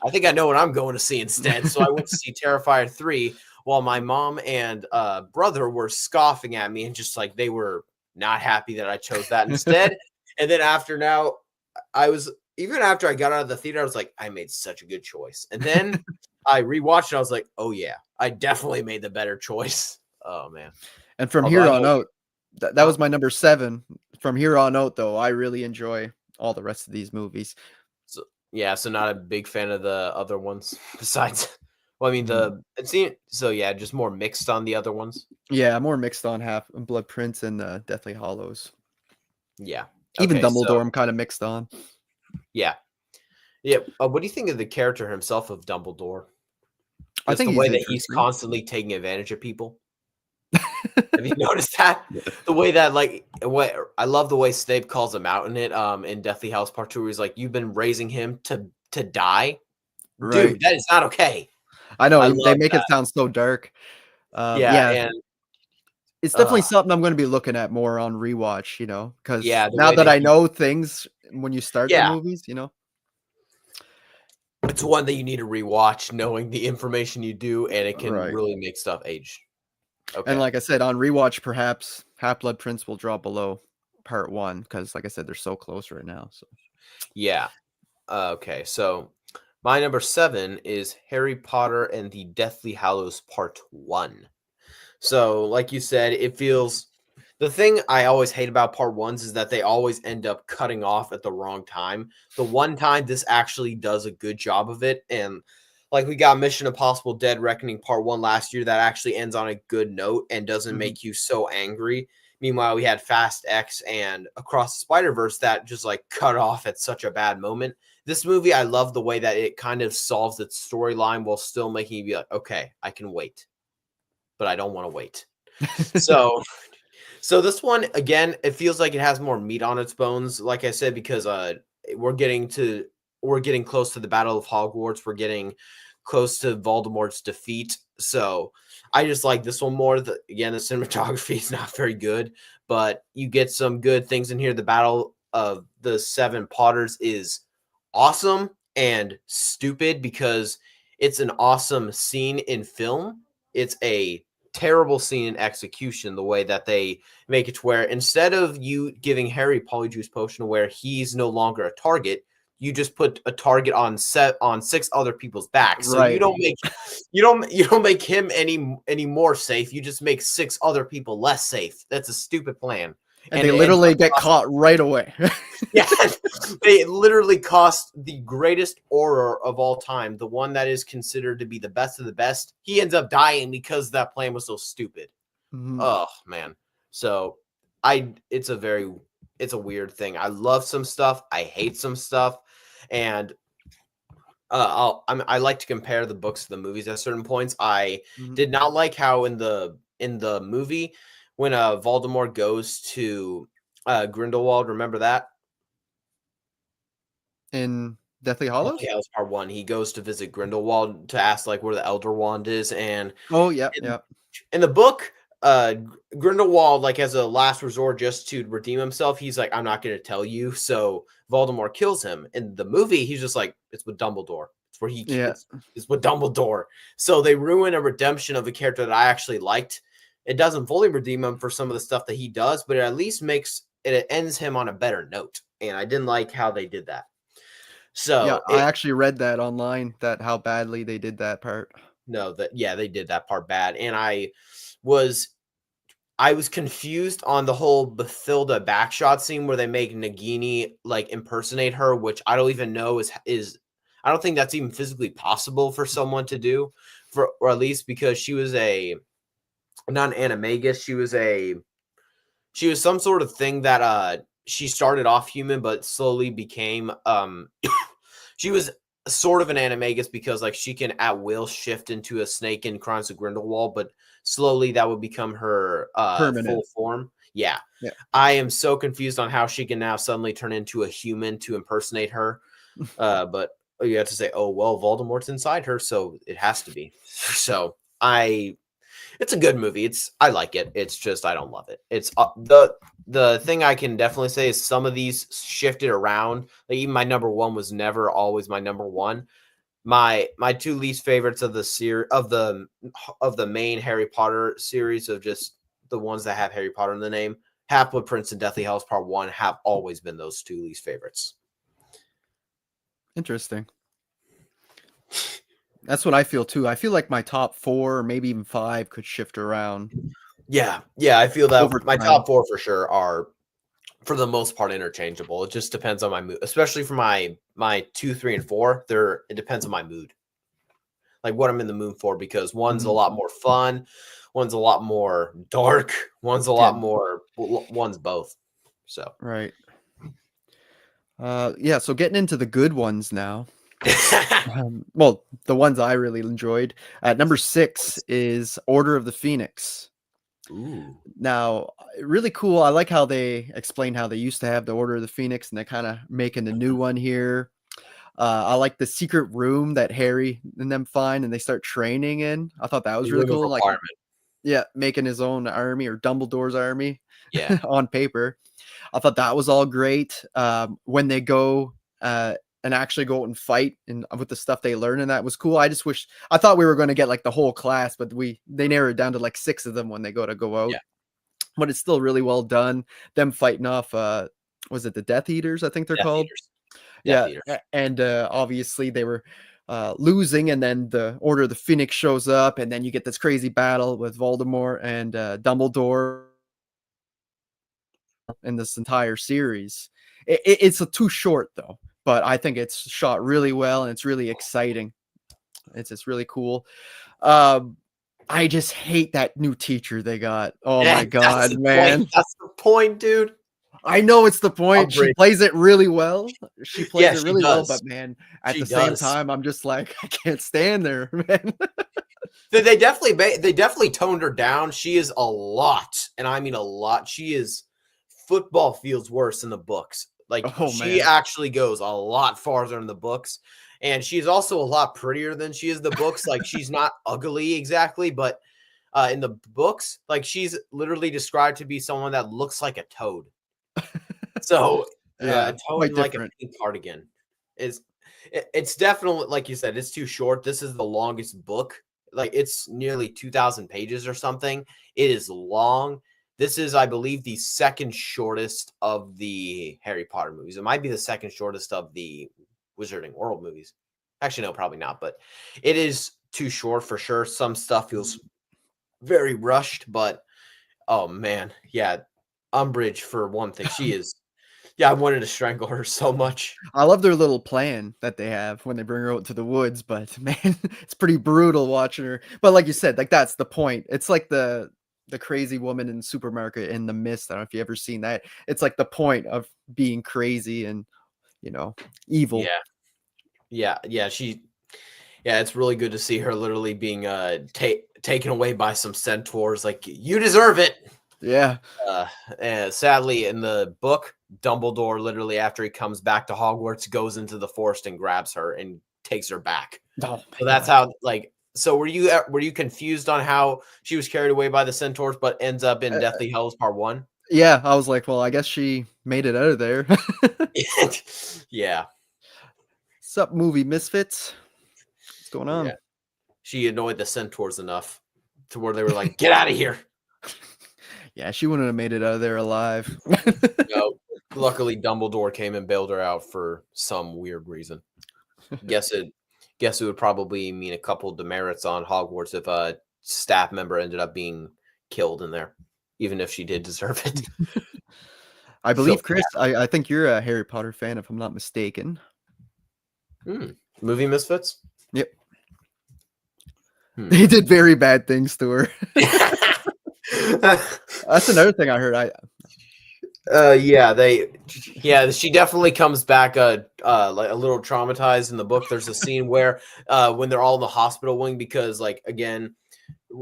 I think I know what I'm going to see instead. So I went to see Terrifier 3 while my mom and brother were scoffing at me and just like they were not happy that I chose that instead. And then I was even after I got out of the theater, I was like, I made such a good choice. And then I rewatched it. I was like, oh yeah, I definitely made the better choice. Oh man. And from Although here I on know, out, that huh? was my number 7. From here on out, though, I really enjoy all the rest of these movies. So yeah, so not a big fan of the other ones besides. Well, I mean Mhm. so yeah, just more mixed on the other ones. Yeah, more mixed on Half Blood Prince and Deathly Hollows. Yeah. Even Okay. So Dumbledore, I'm kind of mixed on. yeah, yeah. What do you think of the character himself of Dumbledore? I Just think the he's way that he's interesting. constantly taking advantage of people. Have you noticed that? The way that like what I love the way Snape calls him out in it, in Deathly Hallows Part 2, where he's like, "You've been raising him to die, Right. dude. That is not okay." I know I they love make it that. sound so dark. Yeah, Yeah, and it's definitely uh, something I'm going to be looking at more on rewatch. Because yeah, the now way that that I he, know things when you start the yeah, movies. it's one that you need to rewatch, knowing the information you do, and it can Right. really make stuff age. And Okay, like I said, on rewatch, perhaps Half Blood Prince will drop below part 1 because, like I said, they're so close right now. So yeah, okay. So my number 7 is Harry Potter and the Deathly Hallows Part 1. So, like you said, it feels the thing I always hate about part ones is that they always end up cutting off at the wrong time. The one time this actually does a good job of it. And like we got Mission Impossible Dead Reckoning Part 1 last year that actually ends on a good note and doesn't mhm. make you so angry. Meanwhile, we had Fast X and Across the Spider-Verse that just like cut off at such a bad moment. This movie, I love the way that it kind of solves its storyline while still making you be like, okay, I can wait, but I don't want to wait. So, so this one again, it feels like it has more meat on its bones, like I said, because we're getting to we're getting close to the Battle of Hogwarts. We're getting close to Voldemort's defeat. So I just like this one more. Again, the cinematography is not very good, but you get some good things in here. The Battle of the Seven Potters is awesome and stupid because it's an awesome scene in film. It's a terrible scene in execution, the way that they make it to where instead of you giving Harry Polyjuice Potion where he's no longer a target, you just put a target on 6 other people's backs. So Right. you don't make him any more safe. You just make 6 other people less safe. That's a stupid plan. And and they it ends literally up get caught right away. yeah, they literally cost the greatest Auror of all time, the one that is considered to be the best of the best. He ends up dying because that plan was so stupid. Mhm. Oh man. So it's a weird thing. I love some stuff, I hate some stuff, and I like to compare the books to the movies at certain points. I Mhm. did not like how in the movie when Voldemort goes to Grindelwald, remember that? In Deathly Deathly Hallows? Hallows Part 1, he goes to visit Grindelwald to ask, like, where the Elder Wand is, and Oh, yeah, in yeah. in the book, Grindelwald, like, as a last resort just to redeem himself, he's like, "I'm not gonna tell you," so Voldemort kills him. In the movie, he's just like, "It's with Dumbledore. It's where he Yeah. it's with Dumbledore." So they ruin a redemption of a character that I actually liked. It doesn't fully redeem him for some of the stuff that he does, but it at least it ends him on a better note, and I didn't like how they did that. Yeah, So, I actually read that online, that how badly they did that part. no, they did that part bad, and was I was confused on the whole Bathilda backshot scene where they make Nagini like impersonate her, which I don't even know is I don't think that's even physically possible for someone to do, for or at least because she was a not an animagus, she was some sort of thing that she started off human but slowly became she was sort of an animagus because like she can at will shift into a snake in Crimes of Grindelwald, but slowly that would become her full Permanent. form. Yeah. Yeah. I am so confused on how she can now suddenly turn into a human to impersonate her. But you have to say, oh well, Voldemort's inside her, so it has to be. So it's a good movie. I like it. It's just I don't love it. It's the thing I can definitely say is some of these shifted around. Like even my number one was never always my number one. My two least favorites of the of the main Harry Potter series of just the ones that have Harry Potter in the name, Half-Blood Prince and Deathly Hallows Part 1 have always been those two least favorites. Interesting. That's what I feel too. I feel like my top 4 or maybe even 5 could shift around Yeah, yeah, I feel over that my time. top 4 for sure are for the most part interchangeable. It just depends on my mood, especially for my 2, 3, and 4. It depends on my mood, like what I'm in the mood for. Because one's a Mhm. lot more fun, one's a lot more dark, one's a Yeah, lot more. One's both. So right. Yeah, so getting into the good ones now. Well, the ones I really enjoyed. At number 6 is Order of the Phoenix. ooh, Now, really cool. I like how they explain how they used to have the Order of the Phoenix and they're kinda making a new one here. I like the secret room that Harry and them find and they start training in. I thought that was the really room of cool, like requirement. yeah, making his own army or Dumbledore's army Yeah, on paper. I thought that was all great. When they go, and actually go out and fight and with the stuff they learn, and that was cool. I just wish I thought we were gonna get, like, the whole class, but they narrowed it down to, like, 6 of them when they go out. yeah, But it's still really well done. Them fighting off, was it the Death Eaters, I think they're Death called? Eaters, Death Yeah, Eaters. and, obviously they were, losing, and then the Order of the Phoenix shows up, and then you get this crazy battle with Voldemort and, Dumbledore in this entire series. It's a too short though, but I think it's shot really well, and it's really exciting. It's just really cool. Um, I just hate that new teacher they got. Oh Yeah, my that's god, the point. man. That's the point, dude. I know it's the point. She Agree. plays it really well. She plays Yeah, it she really well, does. but man, at She the same does. time, I'm just like, I can't stand there, man. They definitely toned her down. She is a lot, and I mean a lot. She is football fields worse in the books. Like Oh she man. actually goes a lot farther in the books, and she's also a lot prettier than she is the books. Like she's not ugly exactly, but in the books, like she's literally described to be someone that looks like a toad. So a Yeah, toad quite in like a different. pink cardigan is it's definitely like you said, it's too short. This is the longest book. Like it's nearly 2,000 pages or something. It is long. This is, I believe, the second shortest of the Harry Potter movies. It might be the second shortest of the Wizarding World movies. Actually, no, probably not, but it is too short for sure. Some stuff feels very rushed, but oh man, yeah. Umbridge for one thing. She is. Yeah, I wanted to strangle her so much. I love their little plan that they have when they bring her out to the woods, but man, it's pretty brutal watching her. But like you said, like that's the point. It's like the crazy woman in the supermarket in The Mist. I don't know if you ever seen that. It's like the point of being crazy and evil. Yeah, yeah. Yeah, it's really good to see her literally being taken away by some centaurs. Like you deserve it. Yeah. And sadly, in the book, Dumbledore literally after he comes back to Hogwarts goes into the forest and grabs her and takes her back. Oh So my that's god. how like. So were you confused on how she was carried away by the centaurs, but ends up in Uh, Deathly Hallows Part 1? yeah, I was like, well, I guess she made it out of there. Yeah, Sup, movie misfits? What's going yeah. on? She annoyed the centaurs enough to where they were like, "Get out of here!" Yeah, she wouldn't have made it out of there alive. No, luckily Dumbledore came and bailed her out for some weird reason. Guess it. Guess it would probably mean a couple demerits on Hogwarts if a staff member ended up being killed in there, even if she did deserve it. I So believe, Chris, I think you're a Harry Potter fan, if I'm not mistaken. Movie misfits. Yep. Hmm. They did very bad things to her. That's another thing I heard. She definitely comes back like a little traumatized in the book. There's a scene where when they're all in the hospital wing because like again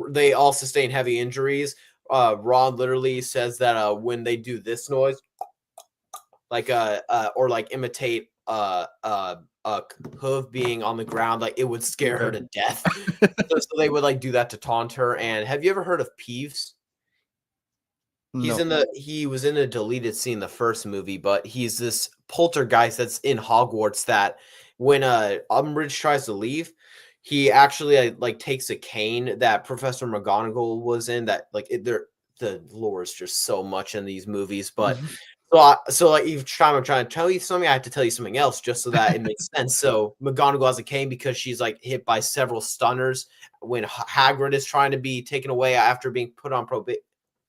they all sustain heavy injuries. Ron literally says that when they do this noise, like or like imitate a hoof being on the ground, like it would scare her Okay. to death. So they would like do that to taunt her. And have you ever heard of Peeves? No. He was in a deleted scene in the first movie, but he's this poltergeist that's in Hogwarts that when Umbridge tries to leave, he actually like takes a cane that Professor McGonagall was in that like the lore is just so much in these movies, but so like each time I'm trying to tell you something, I have to tell you something else just so that it makes sense. So McGonagall has a cane because she's like hit by several stunners when Hagrid is trying to be taken away after being put on probation.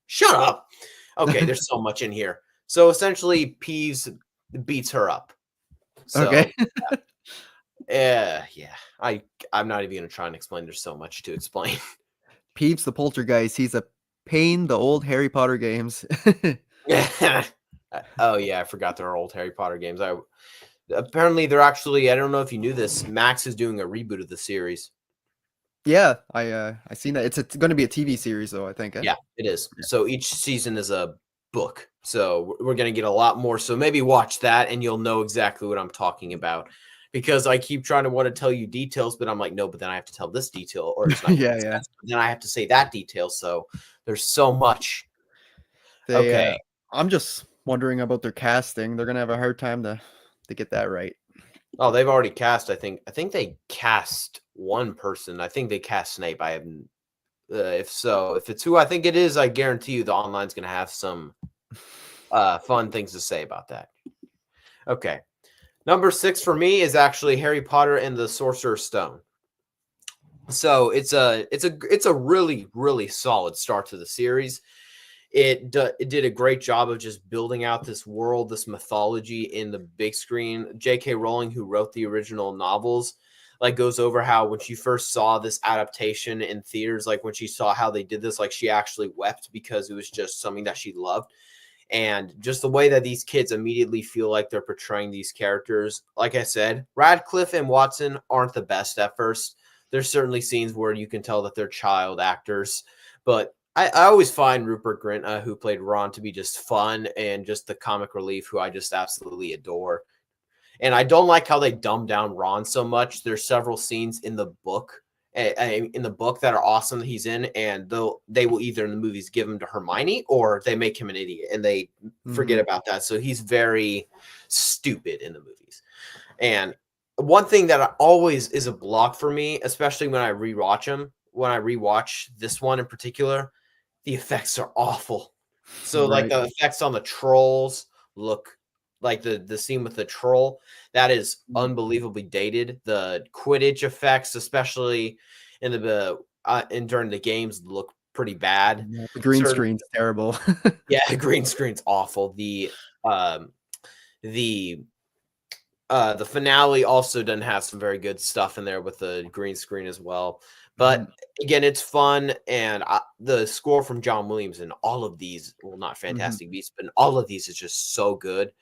Shut up. Okay, there's so much in here. So essentially, Peeves beats her up. So Okay. yeah, I'm not even gonna try and explain. There's so much to explain. Peeves the poltergeist. He's a pain. The old Harry Potter games. Yeah. Oh yeah, I forgot there are old Harry Potter games. Apparently they're actually. I don't know if you knew this. Max is doing a reboot of the series. Yeah, I seen that. It's going to be a TV series, though. I think. Yeah, it is. So each season is a book. So we're going to get a lot more. So maybe watch that and you'll know exactly what I'm talking about. Because I keep trying to want to tell you details, but I'm like, no, but then I have to tell this detail or it's not Yeah, making yeah. sense. Then I have to say that detail. So there's so much. They. Okay. I'm just wondering about their casting. They're gonna have a hard time to get that right. Oh, they've already cast, I think. I think they cast one person. I think they cast Snape. I haven't. If so, if it's who I think it is, I guarantee you the online's going to have some fun things to say about that. Okay. Number 6 for me is actually Harry Potter and the Sorcerer's Stone. So it's a really, really solid start to the series. It did a great job of just building out this world, this mythology in the big screen. J.K. Rowling, who wrote the original novels, like goes over how when she first saw this adaptation in theaters, like when she saw how they did this, like she actually wept because it was just something that she loved. And just the way that these kids immediately feel like they're portraying these characters. Like I said, Radcliffe and Watson aren't the best at first. There's certainly scenes where you can tell that they're child actors, but I always find Rupert Grint, who played Ron, to be just fun and just the comic relief who I just absolutely adore. And I don't like how they dumb down Ron so much. There's several scenes in the book that are awesome that he's in, and they will either in the movies give him to Hermione or they make him an idiot and they forget about that. So he's very stupid in the movies. And one thing that always is a block for me, especially when I rewatch this one in particular, the effects are awful. So like Right. the effects on the trolls look like the scene with the troll, that is unbelievably dated. The Quidditch effects, especially in the and during the games, look pretty bad. Yeah, the green Certain screen's terrible. Yeah, green screen's awful. The the finale also doesn't have some very good stuff in there with the green screen as well. Mhm, But again, it's fun, and the score from John Williams in all of these, well, not mhm. Fantastic Beasts, but in all of these is just so good.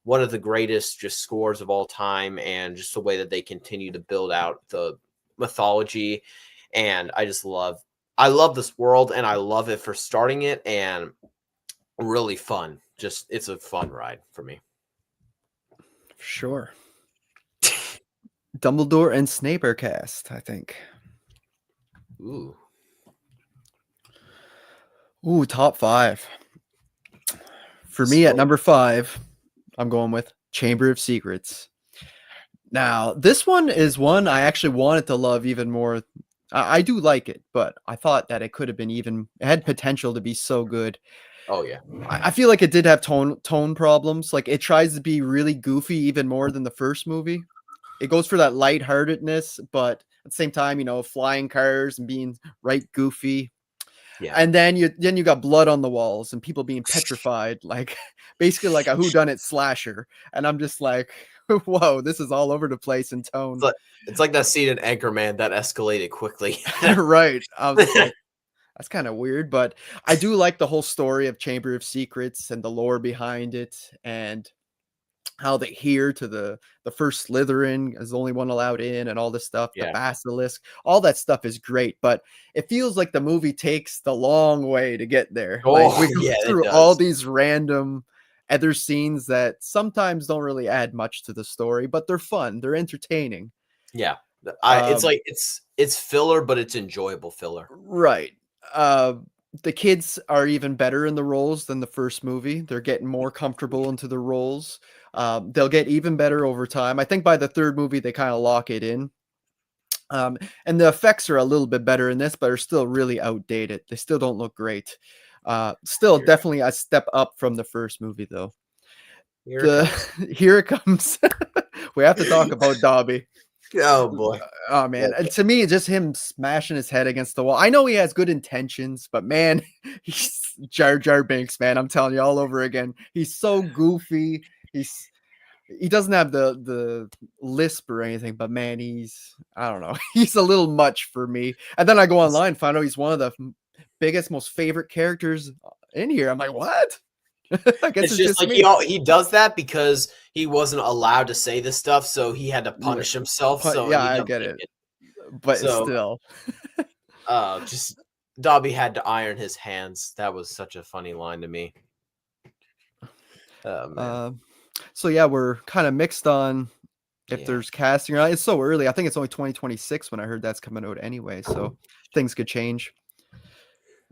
One of the greatest just scores of all time, and just the way that they continue to build out the mythology, and I love this world, and I love it for starting it, and really fun. Just it's a fun ride for me. Sure. Dumbledore and Snape are cast, I think. Ooh, Ooh, top 5. For me at so number 5, I'm going with Chamber of Secrets. Now, this one is one I actually wanted to love even more. I do like it, but I thought that it could have been even it had potential to be so good. oh yeah. I feel like it did have tone problems. Like it tries to be really goofy even more than the first movie. It goes for that lightheartedness, but at the same time, flying cars and being right goofy. Yeah. And then you got blood on the walls and people being petrified, like basically like a whodunit slasher. And I'm just like, whoa, this is all over the place in It's tone. like it's like that scene in Anchorman that escalated quickly. Right. I was just like, that's kind of weird, but I do like the whole story of Chamber of Secrets and the lore behind it and how they hear to the first Slytherin is the only one allowed in and all this stuff, the Yeah. basilisk, all that stuff is great, but it feels like the movie takes the long way to get there. Like Oh, we go yeah, it through all does. these random other scenes that sometimes don't really add much to the story, but they're fun, they're entertaining. Yeah. It's Um, like it's filler, but it's enjoyable filler. right. Uh, the kids are even better in the roles than the first movie. They're getting more comfortable into the roles. They'll get even better over time. I think by the third movie, they kind of lock it in. Um, and the effects are a little bit better in this, but are still really outdated. They still don't look great. Still Here it definitely comes. a step up from the first movie, though. Here it The comes. here it comes. We have to talk about Dobby. Oh boy. Oh Yeah. man, and to me, just him smashing his head against the wall. I know he has good intentions, but man, he's Jar Jar Binks, man. I'm telling you all over again. He's so goofy. He doesn't have the lisp or anything, but man, I don't know. He's a little much for me. And then I go It's, online, find out he's one of the biggest, most favorite characters in here. I'm like, what? I guess it's it's just just like me. he does that because he wasn't allowed to say this stuff, so he had to Yeah, punish himself. So yeah, and he I kept get it, thinking. but So still. just Dobby had to iron his hands. That was such a funny line to me. Oh man. Um, so yeah, we're kind of mixed on if Yeah. there's casting or not. It's so early. I think it's only 2026 when I heard that's coming out anyway. So things could change.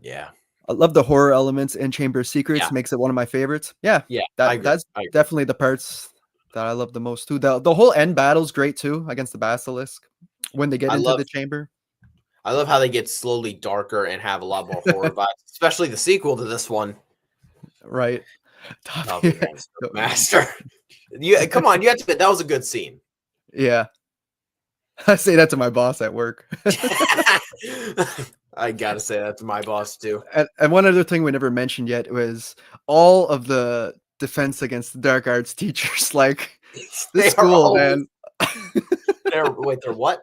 Yeah. I love the horror elements in Chamber of Yeah. Secrets. Makes it one of my favorites. Yeah, Yeah. I agree. that's I agree. definitely the parts that I love the most too. The whole end battle's great too against the basilisk when they get I into love the chamber. I love how they get slowly darker and have a lot more horror vibes, especially the sequel to this one. Right. Dobby Van's the master. You come on, you have to admit that was a good scene. Yeah. I say that to my boss at work. I gotta say that to my boss too. And one other thing we never mentioned yet was all of the defense against the dark arts teachers. Like this They are school, always man. they're what?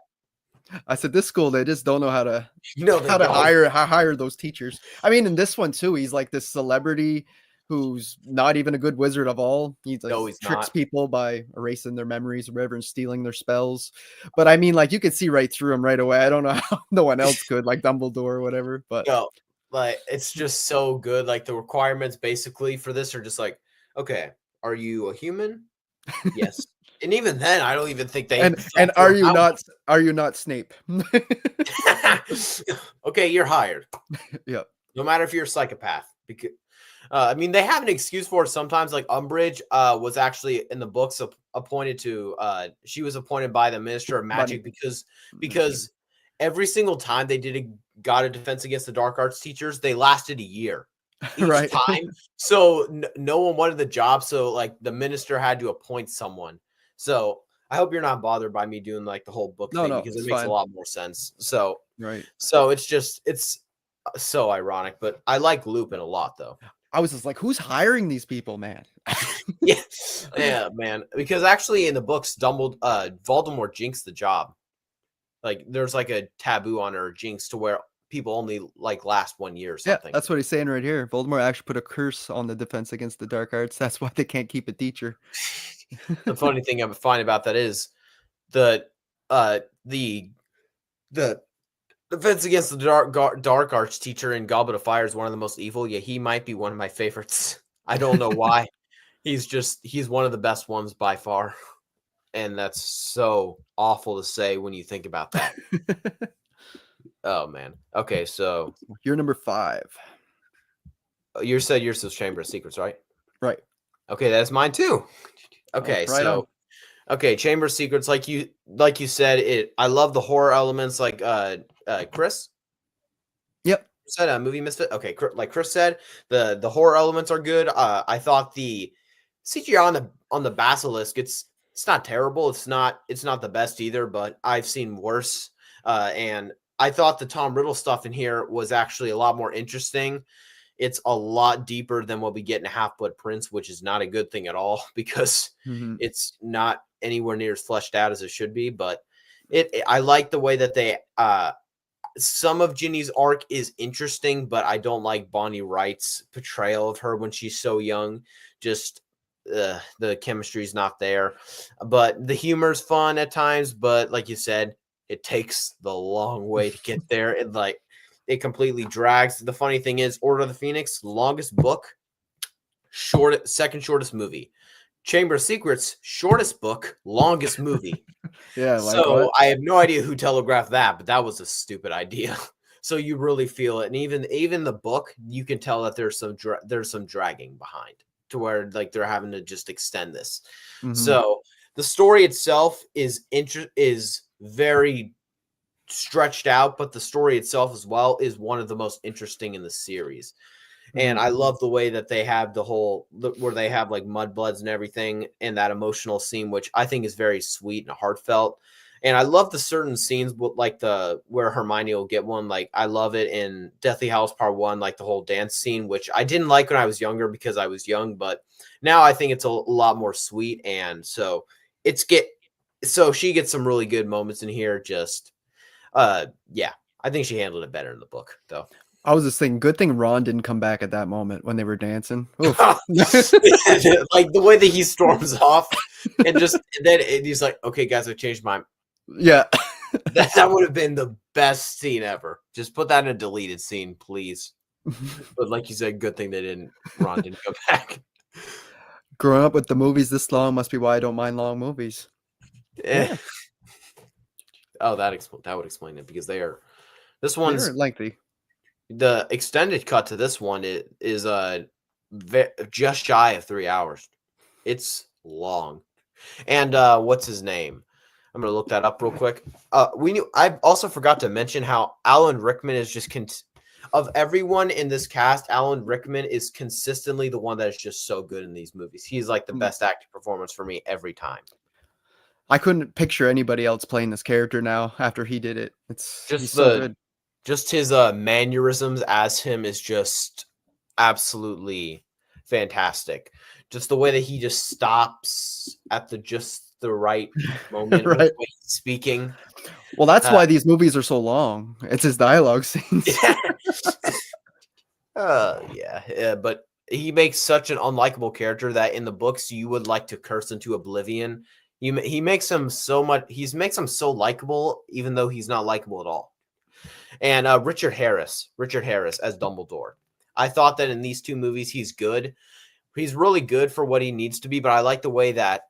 I said this school, they just don't know how to No, they don't. hire those teachers. I mean, in this one too, he's like this celebrity who's not even a good wizard of all. He like No, he's tricks not. people by erasing their memories or whatever and stealing their spells. But I mean, like you could see right through him right away. I don't know how no one else could, like Dumbledore or whatever. But No, like it's just so good. Like the requirements basically for this are just like, okay, are you a human? Yes. And even then, I don't even think they thought and through how. are you not Snape? Okay, you're hired. Yeah. No matter if you're a psychopath. Because I mean, they have an excuse for it sometimes. Like Umbridge was actually in the books appointed to. She was appointed by the Minister of Magic Money. because every single time they got a defense against the dark arts teachers, they lasted a year each Right. time. So no one wanted the job. So like the minister had to appoint someone. So I hope you're not bothered by me doing like the whole book No, thing no, because it it's makes a fine. lot more sense. So Right. it's just so ironic, but I like Lupin a lot though. I was just like, who's hiring these people, man? Yeah, yeah, man. Because actually, in the books, Voldemort jinxed the job. Like, there's like a taboo on her jinx to where people only like last 1 year or Yeah, something. that's what he's saying right here. Voldemort actually put a curse on the defense against the dark arts. That's why they can't keep a teacher. The funny thing I find about that is the the defense against the dark arts teacher in Goblet of Fire is one of the most evil. Yeah, he might be one of my favorites. I don't know why. He's one of the best ones by far. And that's so awful to say when you think about that. Oh man. Okay, so You're number 5. you said yours was Chamber of Secrets, right? Right. Okay, that's mine too. Okay, right so on. okay, Chamber of Secrets, like you said, I love the horror elements, like Chris Yep. said, movie misfit. Okay, like Chris said, the horror elements are good. I thought the CGI on the basilisk, it's not terrible. It's not the best either, but I've seen worse. And I thought the Tom Riddle stuff in here was actually a lot more interesting. It's a lot deeper than what we get in Half-Blood Prince, which is not a good thing at all because it's not anywhere near as fleshed out as it should be. But I like the way that they some of Ginny's arc is interesting, but I don't like Bonnie Wright's portrayal of her when she's so young. Just the chemistry's not there. But the humor's fun at times, but like you said, it takes the long way to get there. It completely drags. The funny thing is, Order of the Phoenix, longest book, second shortest movie. Chamber of Secrets, shortest book, longest movie. Yeah, so I have no idea who telegraphed that, but that was a stupid idea. So you really feel it, and even the book, you can tell that there's some dragging behind to where like they're having to just extend this. So the story itself is very stretched out, but the story itself as well is one of the most interesting in the series. And I love the way that they have where they have like mudbloods and everything, and that emotional scene, which I think is very sweet and heartfelt. And I love the certain scenes like where Hermione will get one. Like I love it in Deathly Hallows Part 1, like the whole dance scene, which I didn't like when I was younger because I was young, but now I think it's a lot more sweet. And so she gets some really good moments in here. Just yeah, I think she handled it better in the book though. I was just thinking, good thing Ron didn't come back at that moment when they were dancing. Like the way that he storms off and then he's like, okay, guys, I changed my mind. Yeah. that would have been the best scene ever. Just put that in a deleted scene, please. But like you said, good thing Ron didn't come back. Growing up with the movies this long must be why I don't mind long movies. Yeah. Oh, that would explain it because this one's lengthy. The extended cut to this one is just shy of 3 hours. It's long. And what's his name? I'm gonna look that up real quick. I also forgot to mention how Alan Rickman is just of everyone in this cast, Alan Rickman is consistently the one that is just so good in these movies. He's like the best acting performance for me every time. I couldn't picture anybody else playing this character now after he did it. He's so good. Just his mannerisms as him is just absolutely fantastic. Just the way that he just stops at just the right moment right. With the way he's speaking. Well, that's why these movies are so long. It's his dialogue scenes. Yeah, but he makes such an unlikable character that in the books you would like to curse into oblivion. He makes him so so likable, even though he's not likable at all. And Richard Harris as Dumbledore. I thought that in these two movies, he's good. He's really good for what he needs to be, but I like the way that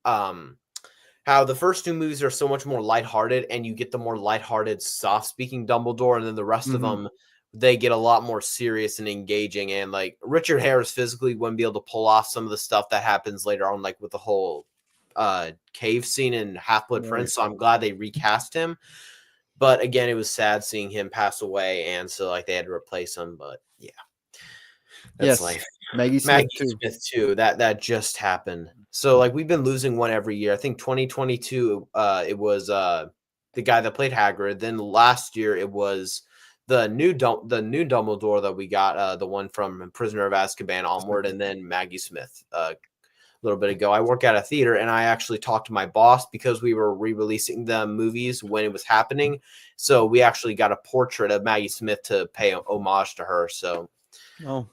how the first two movies are so much more lighthearted, and you get the more lighthearted, soft-speaking Dumbledore, and then the rest of them, they get a lot more serious and engaging. And like Richard Harris physically wouldn't be able to pull off some of the stuff that happens later on, like with the whole cave scene in Half-Blood Prince. So I'm glad they recast him. But again, it was sad seeing him pass away, and so like they had to replace him. But yeah, that's life. Maggie Smith too. That just happened. So like we've been losing one every year. I think 2022, it was the guy that played Hagrid. Then last year it was the new Dumbledore that we got, the one from Prisoner of Azkaban onward, and then Maggie Smith a little bit ago. I work at a theater, and I actually talked to my boss because we were re-releasing the movies when it was happening. So we actually got a portrait of Maggie Smith to pay homage to her. So Oh,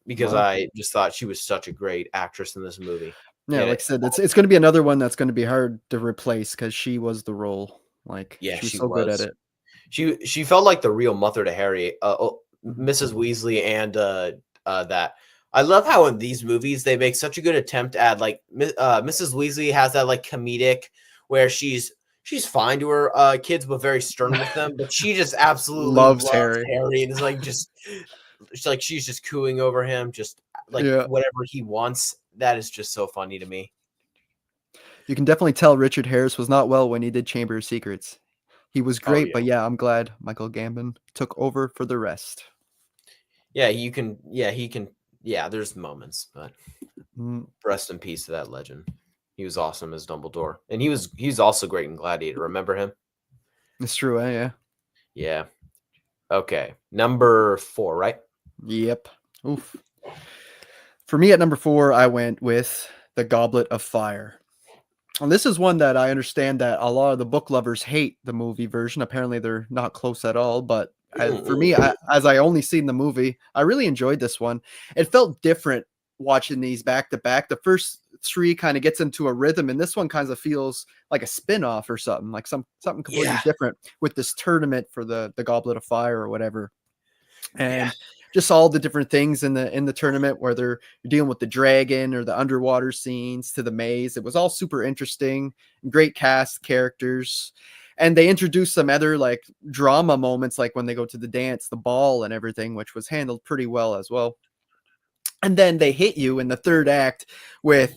because wow. I just thought she was such a great actress in this movie. Yeah, And like I said, it's going to be another one that's going to be hard to replace because she was the role. Like yeah, she was she so good at was. it. She felt like the real mother to Harry, Mrs. Weasley, and that. I love how in these movies they make such a good attempt at like Mrs. Weasley has that like comedic where she's fine to her kids but very stern with them, but she just absolutely Loves loves Harry. Harry and is like just she's just cooing over him, just like Yeah. whatever he wants. That is just so funny to me. You can definitely tell Richard Harris was not well when he did Chamber of Secrets. He was Oh great, yeah. but yeah, I'm glad Michael Gambon took over for the rest. Yeah, you can. Yeah, he can. Yeah, there's moments, but Mm, rest in peace to that legend. He was awesome as Dumbledore, and he's also great in Gladiator. Remember him? it's true, yeah. Yeah. Okay, number 4, right? Yep. Oof. For me at number 4, I went with The Goblet of Fire. And this is one that I understand that a lot of the book lovers hate the movie version. Apparently, they're not close at all. But for me, as I only seen the movie, I really enjoyed this one. It felt different watching these back to back. The first 3 kind of gets into a rhythm, and this one kind of feels like a spin-off or something, like something completely Yeah, different with this tournament for the Goblet of Fire or whatever. yeah, And just all the different things in the tournament, whether you're dealing with the dragon or the underwater scenes to the maze. It was all super interesting, great cast characters. And they introduced some other like drama moments, like when they go to the dance, the ball and everything, which was handled pretty well as well. And then they hit you in the third act with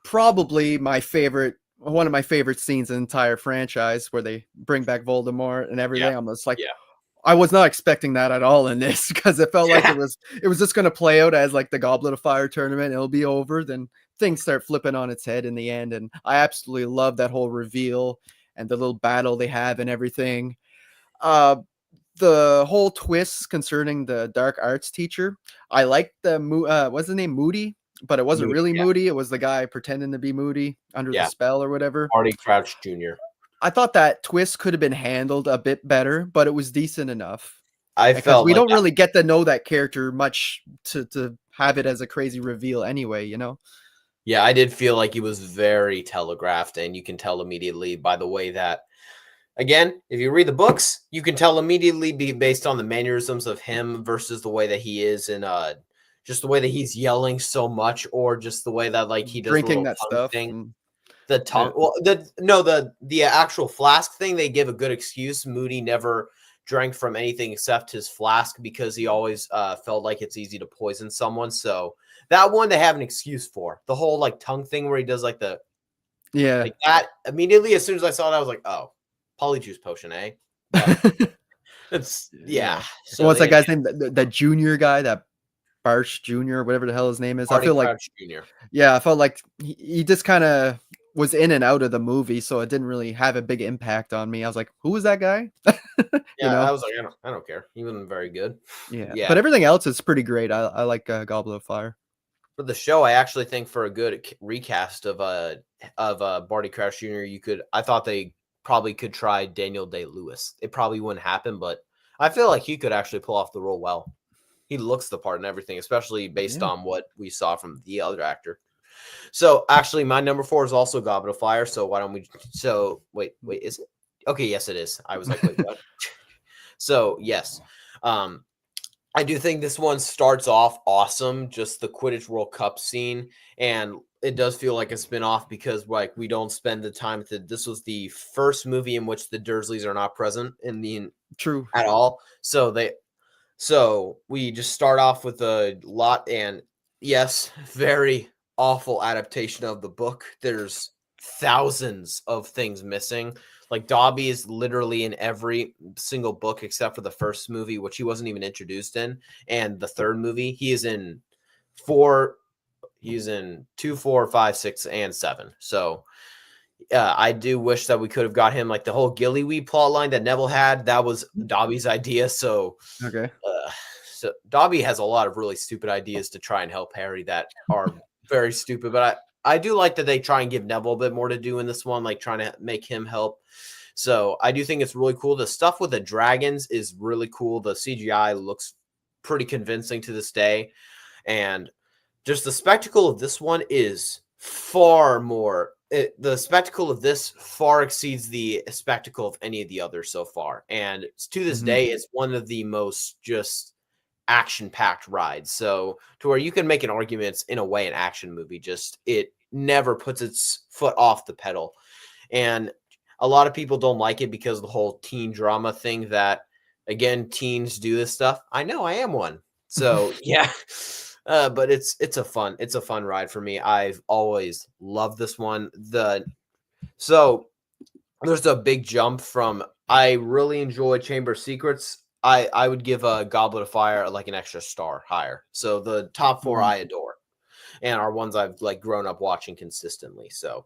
probably one of my favorite scenes in the entire franchise, where they bring back Voldemort and yeah, everything. I'm just like, yeah, I was not expecting that at all in this, because it felt like yeah, it was just going to play out as like the Goblet of Fire tournament. It'll be over, then things start flipping on its head in the end, and I absolutely love that whole reveal and the little battle they have and everything. Uh, the whole twist concerning the dark arts teacher, I liked what's the name, Moody, but it wasn't Moody, really yeah, Moody. It was the guy pretending to be Moody under the yeah. spell or whatever. Barty Crouch Jr. I thought that twist could have been handled a bit better, but it was decent enough I because felt we like don't really get to know that character much to have it as a crazy reveal anyway, you know? yeah, I did feel like he was very telegraphed, and you can tell immediately by the way that. Again, if you read the books, you can tell immediately based on the mannerisms of him versus the way that he is, and just the way that he's yelling so much, or just the way that like he does the Drinking little that tongue stuff. thing. And The yeah. tongue, well, the actual flask thing, they give a good excuse. Moody never drank from anything except his flask because he always felt like it's easy to poison someone. So that one they have an excuse for. The whole like tongue thing where he does like the Yeah. like that. Immediately, as soon as I saw that, I was like, oh, polyjuice potion, eh? But it's Yeah. yeah. So What's that they guy's name? That junior guy, that Barch Jr., whatever the hell his name is. I Barty feel like, Crouch Jr. yeah, I felt like he just kind of was in and out of the movie, so it didn't really have a big impact on me. I was like, who was that guy? You Yeah, I know? was like, I don't care. He wasn't very good. Yeah. Yeah, But everything else is pretty great. I like Goblet of Fire. for the show, I actually think for a good recast of Barty Crouch Jr., I thought they probably could try Daniel Day Lewis. It probably wouldn't happen, but I feel like he could actually pull off the role well. He looks the part and everything, especially based Yeah. on what we saw from the other actor. So actually, my number 4 is also Goblet of Fire. So why don't we? So wait, is it? Okay, yes, it is. I was like, wait, what? So yes, I do think this one starts off awesome. Just the Quidditch World Cup scene, and it does feel like a spin-off because like we don't spend the time to. This was the first movie in which the Dursleys are not present True. at all. So we just start off with a lot, and yes, very awful adaptation of the book. There's thousands of things missing. Like Dobby is literally in every single book except for the first movie, which he wasn't even introduced in, and the third movie. He is in 4. He's in 2, 4, 5, 6, and 7. So I do wish that we could have got him like the whole Gillyweed plot line that Neville had. That was Dobby's idea. Okay. So Dobby has a lot of really stupid ideas to try and help Harry that are very stupid. But I do like that they try and give Neville a bit more to do in this one, like trying to make him help. So I do think it's really cool. The stuff with the dragons is really cool. The CGI looks pretty convincing to this day. And just the spectacle of this one is far more. The spectacle of this far exceeds the spectacle of any of the others so far. And to this Mhm. day, it's one of the most just action-packed rides. So to where you can make an argument it's in a way an action movie. Just it never puts its foot off the pedal. And a lot of people don't like it because of the whole teen drama thing that again teens do this stuff. I know I am one. So yeah. But it's a fun ride for me. I've always loved this one. So there's a big jump from I really enjoy Chamber of Secrets. I would give a Goblet of Fire like an extra star higher. So the top four Mhm. I adore and are ones I've like grown up watching consistently. So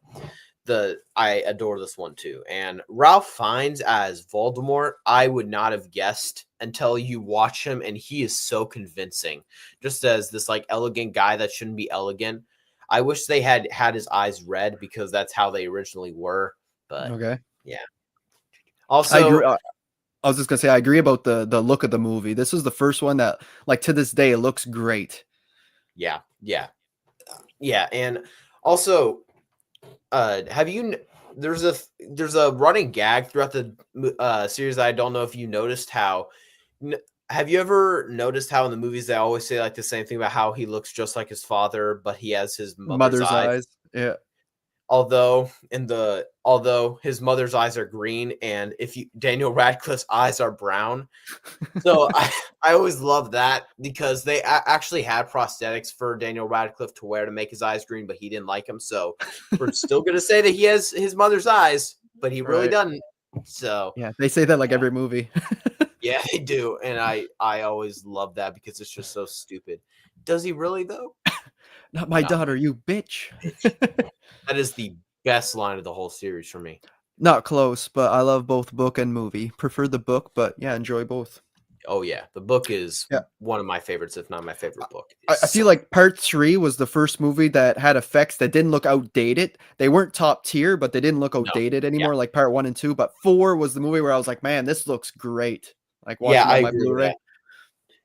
I adore this one too. And Ralph Fiennes as Voldemort, I would not have guessed until you watch him, and he is so convincing. Just as this like elegant guy that shouldn't be elegant. I wish they had his eyes red because that's how they originally were. But Okay. yeah. I Also, agree. I was just gonna say I agree about the look of the movie. This is the first one that, like, to this day, it looks great. yeah, and also, have you? There's a running gag throughout the series. I don't know if you noticed how. Have you ever noticed how in the movies they always say like the same thing about how he looks just like his father, but he has his mother's Mother's eyes? eyes. Yeah. Although his mother's eyes are green, and if you Daniel Radcliffe's eyes are brown. So I always love that because they actually had prosthetics for Daniel Radcliffe to wear to make his eyes green, but he didn't like them. So we're still going to say that he has his mother's eyes, but he really Right. doesn't. So Yeah. They say that like yeah, every movie. yeah, they do, and I always love that because it's just so stupid. Does he really though? Not my Not daughter, my you bitch. bitch. That is the best line of the whole series for me. Not close, but I love both book and movie. Prefer the book, but yeah, enjoy both. Oh yeah, the book is Yeah. one of my favorites, if not my favorite book. I It's feel so like part 3 was the first movie that had effects that didn't look outdated. They weren't top tier, but they didn't look no, outdated yeah, anymore like part 1 and 2, but 4 was the movie where I was like, "Man, this looks great." Like, yeah, watching I on my agree with Blu-ray. that.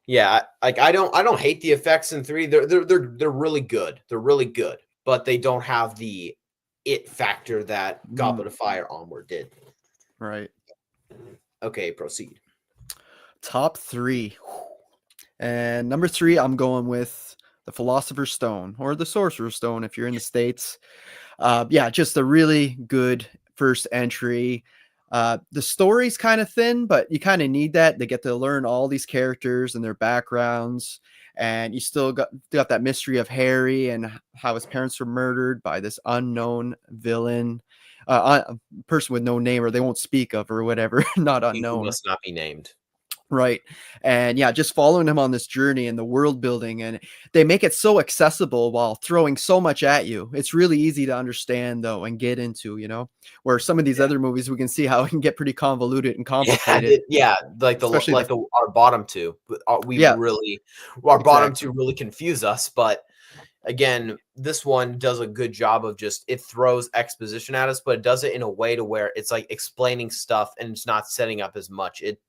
Yeah, like I don't hate the effects in 3. They're really good. They're really good, but they don't have the it factor that Goblet Mm, of Fire Onward did. right. Okay, proceed. Top 3. And number 3, I'm going with the Philosopher's Stone or the Sorcerer's Stone if you're in the States. Yeah, just a really good first entry. The story's kind of thin, but you kind of need that. They get to learn all these characters and their backgrounds, and you still got that mystery of Harry and how his parents were murdered by this unknown villain, person with no name or they won't speak of or whatever, not He who unknown. must not be named. Right. And yeah, just following him on this journey and the world building, and they make it so accessible while throwing so much at you. It's really easy to understand though and get into, where some of these Yeah. other movies we can see how it can get pretty convoluted and Yeah, complicated, yeah, especially the our bottom 2, yeah, our bottom 2 exactly. really confuse us, but again, this one does a good job of just it throws exposition at us, but it does it in a way to where it's like explaining stuff and it's not setting up as much. It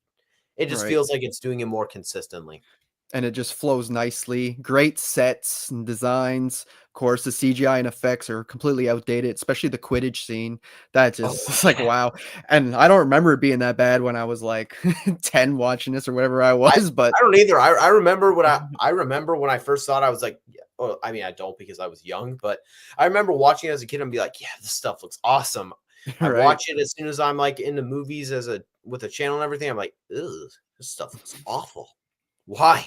just Right. feels like it's doing it more consistently. And it just flows nicely. Great sets and designs. Of course, the CGI and effects are completely outdated, especially the Quidditch scene. That Oh just it's like yeah. wow. And I don't remember it being that bad when I was like 10 watching this or whatever I I was, but I don't either. I remember when I remember when I first saw it, I was like, yeah, well, I mean, I don't because I was young, but I remember watching it as a kid and be like, yeah, this stuff looks awesome. I right. watch it as soon as I'm like in the movies as a with a channel and everything. I'm like, ugh, this stuff looks awful. Why?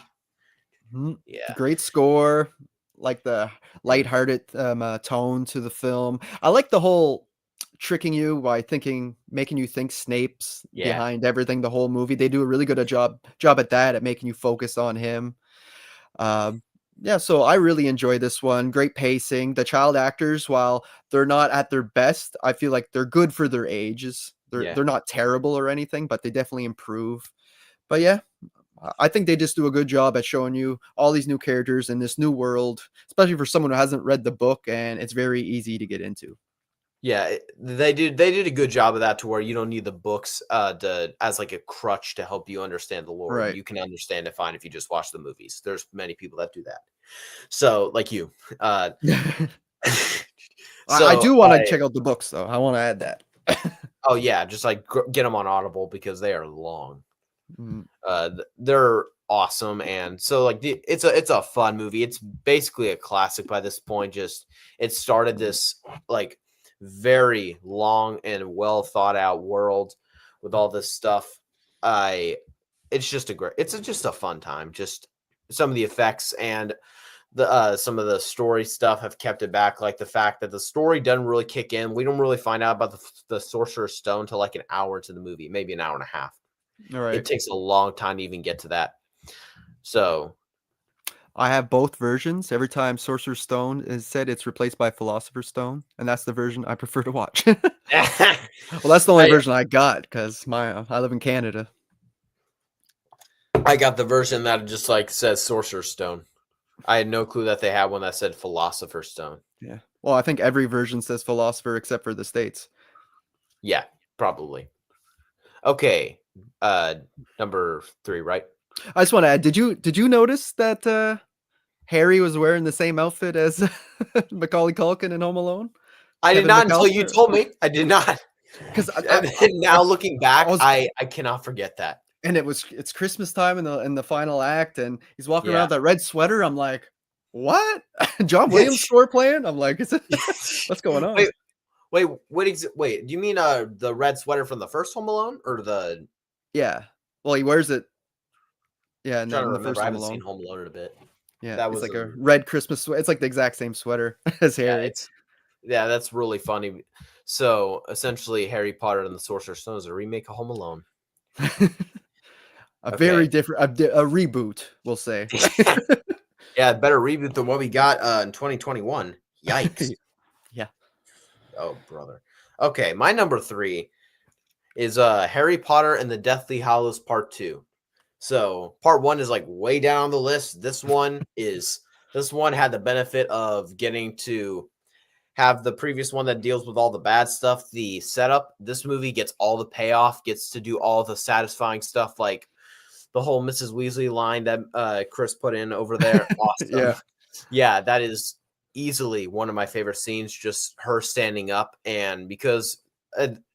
Mhm. Yeah. Great score, like the lighthearted tone to the film. I like the whole tricking you by making you think Snape's Yeah. behind everything the whole movie. They do a really good job at that, at making you focus on him. Um, Yeah, so I really enjoy this one. Great pacing. The child actors, while they're not at their best, I feel like they're good for their ages. They're Yeah. they're not terrible or anything, but they definitely improve. But yeah, I think they just do a good job at showing you all these new characters in this new world, especially for someone who hasn't read the book, and it's very easy to get into. Yeah, they did a good job of that to where you don't need the books to as like a crutch to help you understand the lore. Right. You can understand it fine if you just watch the movies. There's many people that do that. So, like you. Uh I so do want to I check out the books though. I want to add that. oh yeah, just like get them on Audible because they are long. Mm, They're awesome, and so like it's a fun movie. It's basically a classic by this point. Just it started this like very long and well thought out world with all this stuff. I it's just a great just a fun time. Just some of the effects and the some of the story stuff have kept it back, like the fact that the story doesn't really kick in. We don't really find out about the Sorcerer's Stone till like an hour to the movie, maybe an hour and a half. all It right. takes a long time to even get to that. So, I have both versions. Every time Sorcerer's Stone is said, it's replaced by Philosopher's Stone, and that's the version I prefer to watch. Well, that's the only I version I got because I live in Canada. I got the version that just like says Sorcerer's Stone. I had no clue that they had one that said Philosopher's Stone. Yeah. Well, I think every version says Philosopher except for the States. Yeah, probably. Okay. Number 3, right? I just want to add, did you notice that Harry was wearing the same outfit as Macaulay Culkin in Home Alone? I did Kevin not until you McAllister? told me. I did not. Because And then now looking I back, was I cannot forget that. and it's Christmas time in the final act, and he's walking around Yeah. with that red sweater. I'm like, what? John Williams score playing? I'm like, is it what's going on? Wait, wait, do you mean the red sweater from the first Home Alone or the Yeah. Well, he wears it, yeah, trying to in the remember. first I Home haven't seen Alone. Home Alone in a bit. Yeah, That it's was like a red Christmas sweater. It's like the exact same sweater as yeah, Harry. that's really funny. So essentially, Harry Potter and the Sorcerer's Stone is a remake of Home Alone. A very Okay, different a reboot, we'll say. yeah, better reboot than what we got in 2021. Yikes! Yeah. Oh brother. Okay, my number 3 is Harry Potter and the Deathly Hallows Part 2. So part 1 is like way down on the list. This one had the benefit of getting to have the previous one that deals with all the bad stuff, the setup. This movie gets all the payoff, gets to do all the satisfying stuff, like the whole Mrs. Weasley line that Chris put in over there. Awesome. Yeah. Yeah, that is easily one of my favorite scenes, just her standing up. And because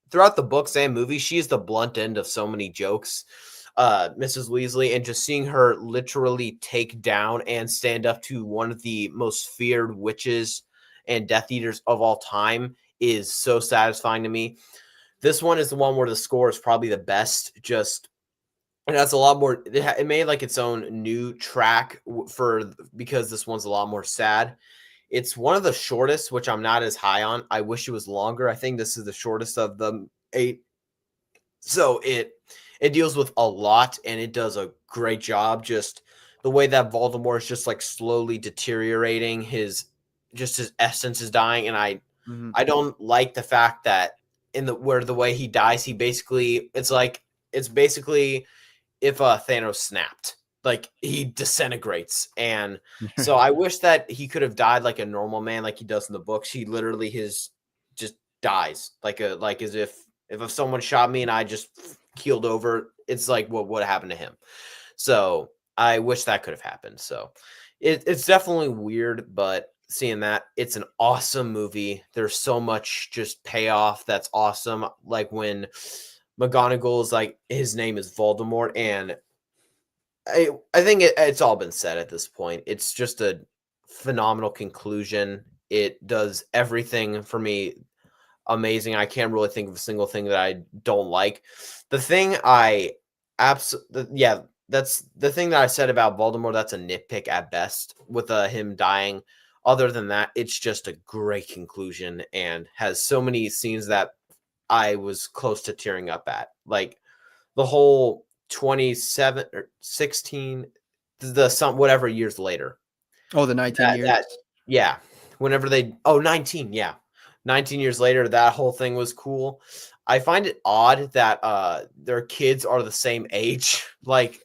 throughout the books and movies, she's the blunt end of so many jokes. Mrs. Weasley, and just seeing her literally take down and stand up to one of the most feared witches and Death Eaters of all time is so satisfying to me. This one is the one where the score is probably the best. Just and that's a lot more. It made like its own new track for because this one's a lot more sad. It's one of the shortest, which I'm not as high on. I wish it was longer. I think this is the shortest of the 8. So it deals with a lot and it does a great job. Just the way that Voldemort is just like slowly deteriorating, his essence is dying, and Mhm. I don't like the fact that in the way he dies, he basically it's basically if Thanos snapped, like he disintegrates, and so I wish that he could have died like a normal man, like he does in the books. He literally his just dies like as if someone shot me and I just keeled over. It's like what would happen to him. So I wish that could have happened. So it's definitely weird, but seeing that, it's an awesome movie. There's so much just payoff that's awesome. Like when McGonagall's like his name is Voldemort, and I think it's all been said at this point. It's just a phenomenal conclusion. It does everything for me amazing. I can't really think of a single thing that I don't like. The thing I yeah, that's the thing that I said about Voldemort. That's a nitpick at best with him dying. Other than that, it's just a great conclusion and has so many scenes that I was close to tearing up at. Like the whole 27 or 16 the some whatever years later. Oh, the 19 years. Yeah, whenever they 19, yeah. 19 years later, that whole thing was cool. I find it odd that their kids are the same age. Like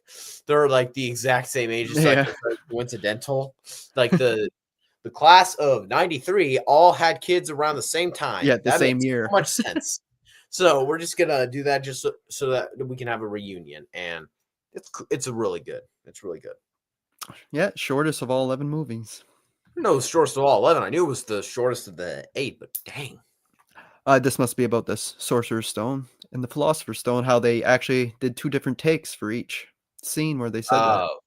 they're like the exact same age. It's like Yeah. it's very coincidental. Like the class of 93 all had kids around the same time. Yeah, the That same makes year. so much sense. So we're just gonna do that just so that we can have a reunion, and it's a really good. It's really good. Yeah, shortest of all 11 movies. No, shortest of all 11. I knew it was the shortest of the 8, but dang. This must be about this Sorcerer's Stone and the Philosopher's Stone, how they actually did 2 different takes for each scene where they said that. Oh,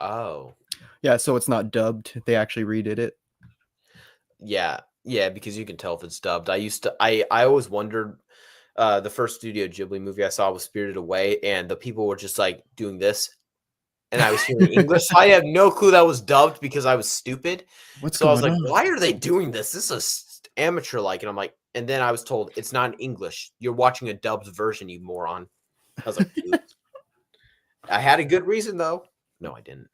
oh, Yeah, so it's not dubbed. They actually redid it. yeah, yeah. Because you can tell if it's dubbed. I always wondered. The first Studio Ghibli movie I saw was Spirited Away, and the people were just like doing this, and I was hearing English. So I had no clue that was dubbed because I was stupid. What's So I was going like, on? "Why are they doing this? This is amateur like." And I'm like, and then I was told it's not in English. You're watching a dubbed version, you moron. I was like, oops. I had a good reason though. No, I didn't.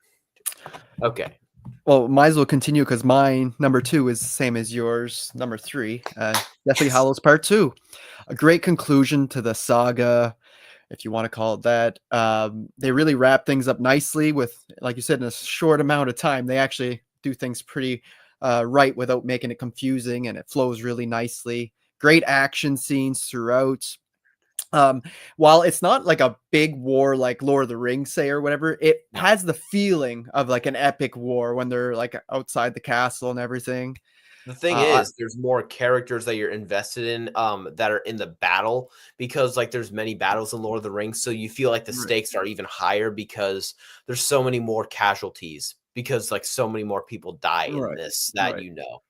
Okay. Well, might as well continue because mine, number 2, is the same as yours, number 3. Deathly Yes. Hallows Part 2. A great conclusion to the saga, if you want to call it that. They really wrap things up nicely with, like you said, in a short amount of time. They actually do things pretty right without making it confusing, and it flows really nicely. Great action scenes throughout. Um, while it's not like a big war like Lord of the Rings, say, or whatever, it No. has the feeling of like an epic war when they're like outside the castle and everything. The thing Uh, is, there's more characters that you're invested in, that are in the battle because, like, there's many battles in Lord of the Rings, so you feel like the right, stakes are even higher because there's so many more casualties because, like, so many more people die in right, this that right. you know.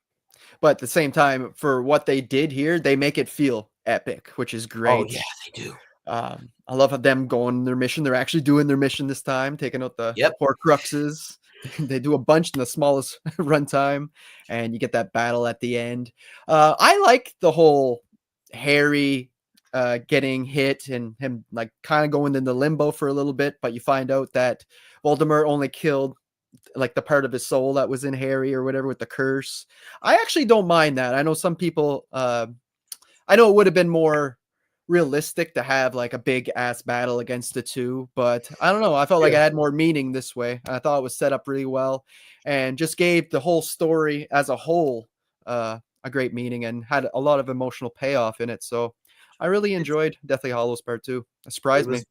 But at the same time, for what they did here, they make it feel epic, which is Oh, great. yeah, they do. I love how them going their mission. They're actually doing their mission this time, taking out the Yep. Horcruxes. They do a bunch in the smallest runtime, and you get that battle at the end. I like the whole Harry getting hit and him like kind of going into limbo for a little bit, but you find out that Voldemort only killed like the part of his soul that was in Harry or whatever with the curse. I actually don't mind that. I know some people I know it would have been more realistic to have like a big ass battle against the two, but I don't know. I felt like it Yeah. had more meaning this way. I thought it was set up really well and just gave the whole story as a whole a great meaning and had a lot of emotional payoff in it. So I really It's enjoyed Deathly Hollows Part 2. It it surprised me. was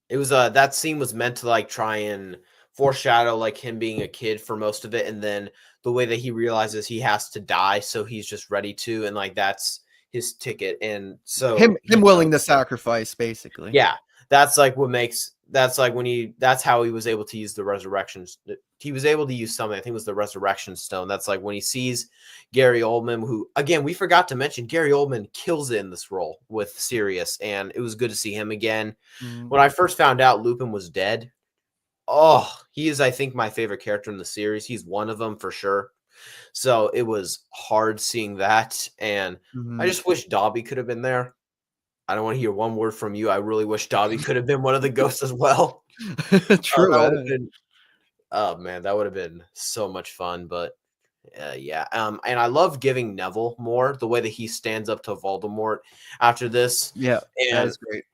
it was, that scene was meant to, like, try and foreshadow, like, him being a kid for most of it, and then the way that he realizes he has to die, so he's just ready to, and, like, that's his ticket, and Him so him he willing to does. sacrifice basically. Yeah, that's like what makes that's like when he that's how he was able to use the resurrections. He was able to use something. I think it was the resurrection stone. That's like when he sees Gary Oldman, who again we forgot to mention. Gary Oldman kills it in this role with Sirius, and it was good to see him again. Mm, When I first found out Lupin was dead, oh, he is I think my favorite character in the series. He's one of them for sure. So it was hard seeing that, and I mhm. just wish Dobby could have been there. I don't want to hear one word from you. I really wish Dobby could have been one of the ghosts as well. True. That would have been oh man, that would have been so much fun. But yeah, and I love giving Neville more the way that he stands up to Voldemort after this. Yeah, that And is great.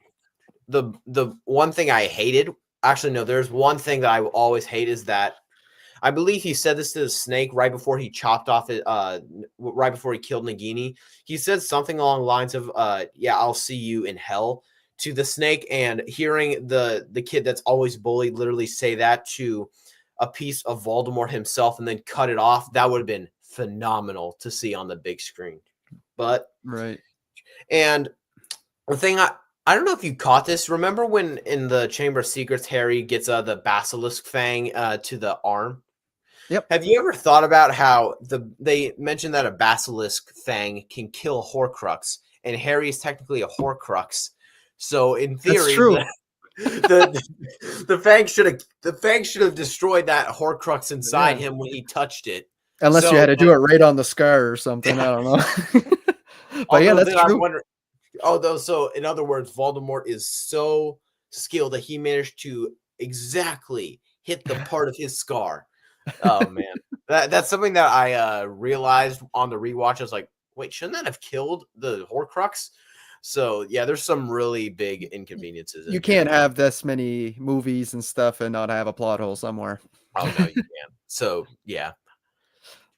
the one thing I hated, actually no, there's one thing that I will always hate is that I believe he said this to the snake right before he chopped off it, right before he killed Nagini. He said something along the lines of, "Yeah, I'll see you in hell" to the snake. And hearing the kid that's always bullied literally say that to a piece of Voldemort himself and then cut it off, that would have been phenomenal to see on the big screen. But Right. and the thing I don't know if you caught this. Remember when in the Chamber of Secrets Harry gets the basilisk fang to the arm? Yep. Have you ever thought about how they mentioned that a basilisk fang can kill a Horcrux, and Harry is technically a Horcrux. So in That's theory, true. the fang should have destroyed that Horcrux inside Yeah. him when he touched it. Unless you had So, to but do it right on the scar or something, I yeah. don't know. But yeah, Although that's then I'm true. wondering, although so in other words, Voldemort is so skilled that he managed to exactly hit the part of his scar. Oh man. That's something that I realized on the rewatch. I was like, wait, shouldn't that have killed the Horcrux? So yeah, there's some really big inconveniences You in here. can't have this many movies and stuff and not have a plot hole somewhere. Oh no, you can't. So yeah,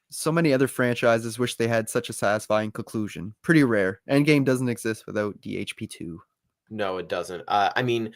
So many other franchises wish they had such a satisfying conclusion. Pretty rare. Endgame doesn't exist without DHP2. no, it doesn't. I mean,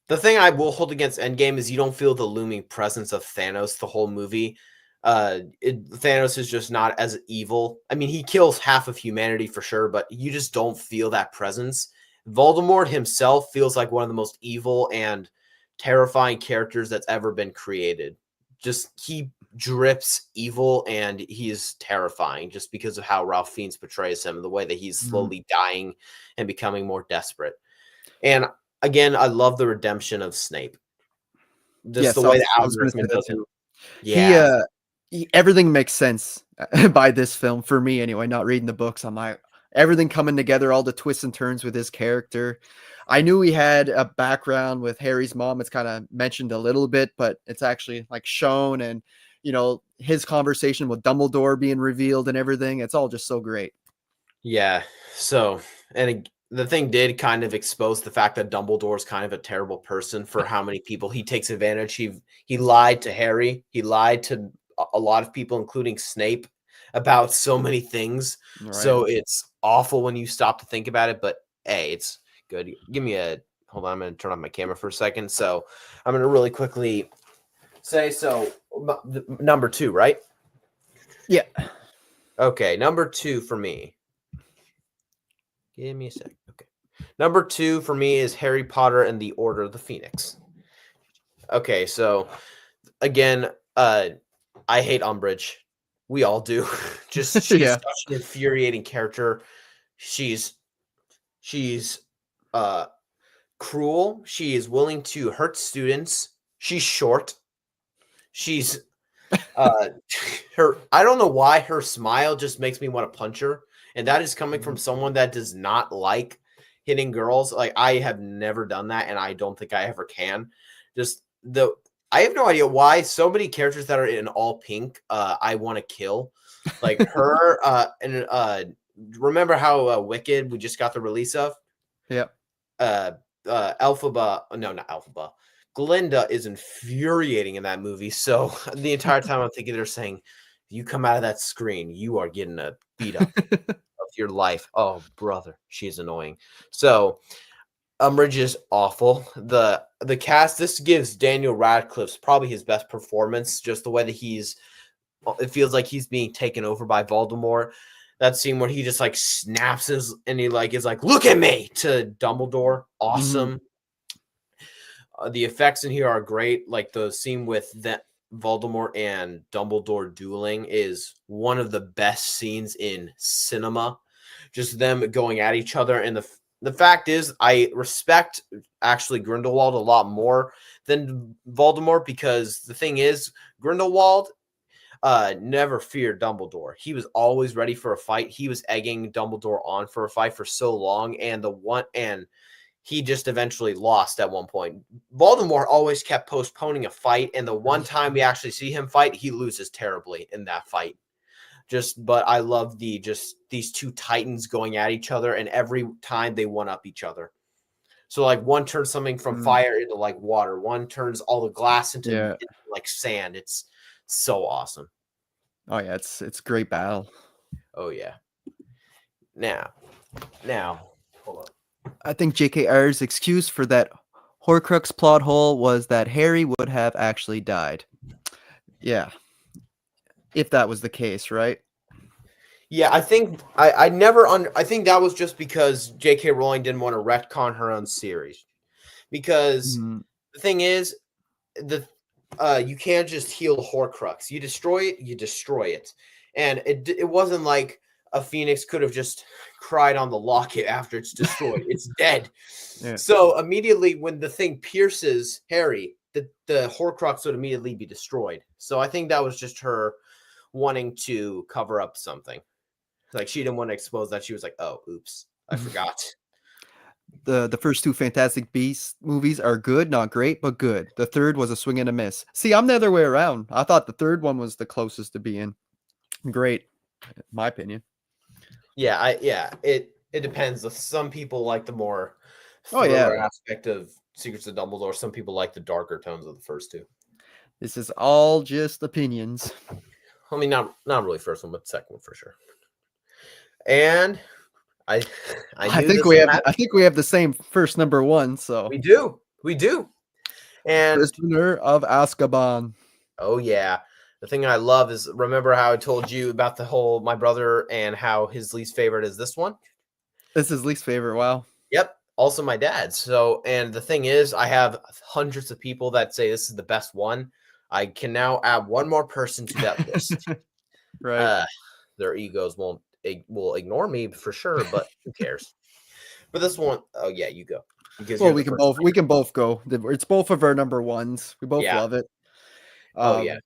the thing I will hold against Endgame is you don't feel the looming presence of Thanos the whole movie. Thanos is just not as evil. I mean, he kills half of humanity for sure, but you just don't feel that presence. Voldemort himself feels like one of the most evil and terrifying characters that's ever been created. Just he drips evil and he is terrifying just because of how Ralph Fiennes portrays him, the way that he's slowly dying and becoming more desperate. And again, I love the redemption of Snape. Just the Yes, way that I Alan was going to say Rickman that does it. too. He, Yeah. everything makes sense by this film for me anyway. Not reading the books, I'm like everything coming together, all the twists and turns with his character. I knew he had a background with Harry's mom. It's kind of mentioned a little bit, but it's actually like shown, and his conversation with Dumbledore being revealed and everything. It's all just so great. Yeah. So, the thing did kind of expose the fact that Dumbledore is kind of a terrible person for how many people he takes advantage. He lied to Harry. He lied to a lot of people, including Snape, about so many things. Right. So it's awful when you stop to think about it. But hey, it's good. Give me a hold on. I'm going to turn on my camera for a second. So I'm going to really quickly say number 2, right? Yeah. Okay, number 2 for me. Give me a sec. Okay. Number 2 for me is Harry Potter and the Order of the Phoenix. Okay, so again, I hate Umbridge. We all do. Just she's Yeah. such an infuriating character. She's uh cruel. She is willing to hurt students. She's short. She's her I don't know why her smile just makes me want to punch her. And that is coming from someone that does not like hitting girls. Like I have never done that, and I don't think I ever can. I have no idea why so many characters that are in all pink I want to kill. Like her and remember how Wicked we just got the release of? Yep. Elphaba, no, not Elphaba. Glinda is infuriating in that movie. So the entire time I'm thinking they're saying, you come out of that screen, you are getting a beat up of your life. Oh, brother, she's annoying. So Umbridge is awful. The cast, this gives Daniel Radcliffe's probably his best performance, just the way that it feels like he's being taken over by Voldemort. That scene where he just like snaps and he like is like, look at me to Dumbledore. Awesome. The effects in here are great. Like the scene with that Voldemort and Dumbledore dueling is one of the best scenes in cinema. Just them going at each other. And the fact is, I respect actually Grindelwald a lot more than Voldemort, because the thing is, Grindelwald never feared Dumbledore. He was always ready for a fight. He was egging Dumbledore on for a fight for so long, and he just eventually lost at one point. Voldemort always kept postponing a fight, and the one time we actually see him fight, he loses terribly in that fight. But I love these two titans going at each other, and every time they one up each other. So like one turns something from fire into like water, one turns all the glass into like sand. It's so awesome. Oh yeah, it's great battle. Oh yeah. Now, hold on. I think JKR's excuse for that Horcrux plot hole was that Harry would have actually died. Yeah. If that was the case, right? Yeah, I think I think that was just because J.K. Rowling didn't want to retcon her own series. Because the thing is, you can't just heal Horcrux. You destroy it, you destroy it. And it wasn't like a phoenix could have just cried on the locket after it's destroyed. It's dead. Yeah. So immediately when the thing pierces Harry, the Horcrux would immediately be destroyed. So I think that was just her wanting to cover up something. Like she didn't want to expose that. She was like, oh, oops, I forgot. The first two Fantastic Beasts movies are good, not great, but good. The third was a swing and a miss. See, I'm the other way around. I thought the third one was the closest to being great, in my opinion. It depends. Some people like the more Oh yeah, thriller aspect of Secrets of Dumbledore. Some people like the darker tones of the first two. this is all just opinions. I mean, not really first one, but second one for sure. And I I I knew think this we would have happen. I think we have the same first number one. So We do. And Prisoner of Azkaban. oh yeah, the thing I love is remember how I told you about the whole my brother and how his least favorite is this one. This is least favorite. Wow. Yep. Also my dad. So, and the thing is, I have hundreds of people that say this is the best one. I can now add one more person to that list. Right. Uh, their egos will ignore me for sure, but who cares? But this one, oh yeah, you go because Well, you're the first. we can both go. It's both of our number ones. We both Yeah. love it. Oh yeah.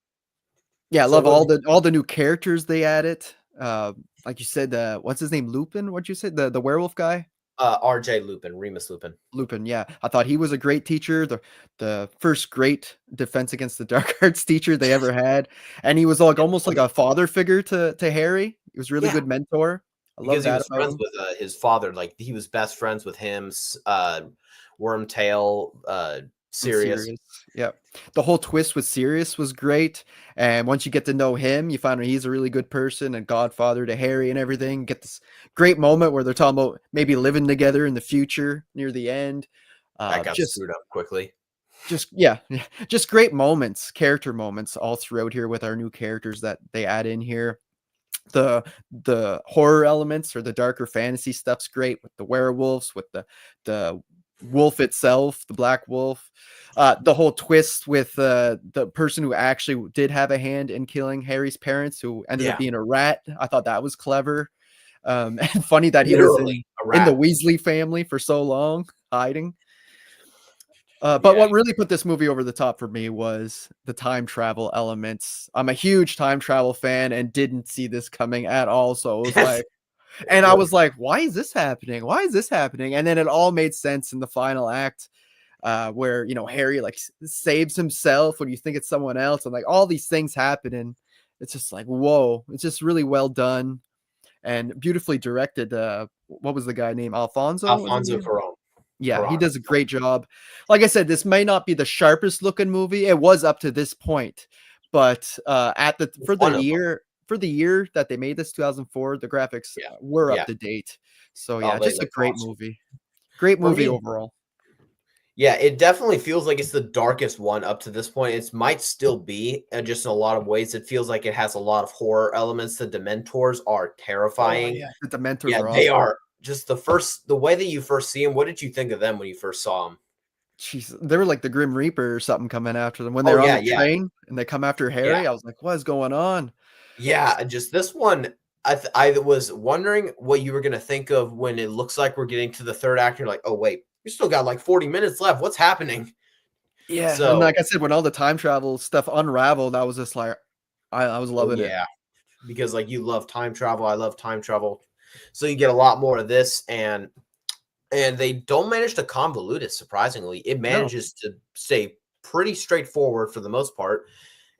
Yeah, I So love what? all the new characters they added. Like you said, what's his name? Lupin? What'd you say? The werewolf guy? R.J. Lupin, Remus Lupin. Lupin, yeah. I thought he was a great teacher, the first great defense against the dark arts teacher they ever had. And he was like almost like a father figure to Harry. He was a really Yeah, good mentor. I love because he that was about friends him. with his father. Like he was best friends with him. Wormtail, And Sirius. Sirius. Yep. The whole twist with Sirius was great. And once you get to know him, you find out he's a really good person and godfather to Harry and everything. Get this great moment where they're talking about maybe living together in the future near the end. That got Just screwed up quickly. yeah, just great moments, character moments all throughout here with our new characters that they add in here. The horror elements or the darker fantasy stuff's great with the werewolves, with the wolf itself, the black wolf. The whole twist with the person who actually did have a hand in killing Harry's parents, who ended up Yeah, being a rat. I thought that was clever. And funny that he was literally a in the rat. Weasley family for so long, hiding. But Yeah. what really put this movie over the top for me was the time travel elements. I'm a huge time travel fan and didn't see this coming at all. So it was like, and I Well, was like, why is this happening? Why is this happening? And then it all made sense in the final act, where Harry like saves himself when you think it's someone else, and like all these things happen, and it's just like, whoa! It's just really well done and beautifully directed. What was the guy named Alfonso? Was his Alfonso name? Cuarón. Yeah, he Cuarón. does a great job. Like I said, this may not be the sharpest looking movie. It was up to this point, but at the It's one of them. for the year that they made this 2004, the graphics Yeah. were up Yeah. to date. So Oh, yeah, they just a look great awesome. movie. Great For movie me, overall. yeah, it definitely feels like it's the darkest one up to this point. It might still be, just in a lot of ways. It feels like it has a lot of horror elements. The Dementors are Oh terrifying. yeah, the Dementors Yeah, are they awesome. are just the way that you first see them. What did you think of them when you first saw them? Jeez, they were like the Grim Reaper or something coming after them when Oh they're on yeah, the yeah, train and they come after yeah, Harry. I was like, what is going on? yeah. Just this one, I was wondering what you were gonna think of when it looks like we're getting to the third act. You're like, oh wait, we still got like 40 minutes left. What's happening? Yeah, and So, like I said, when all the time travel stuff unraveled, I was just like, I was oh loving it. yeah, because like you love time travel, I love time travel. So you get a lot more of this, and they don't manage to convolute it. Surprisingly, it No. manages to stay pretty straightforward for the most part,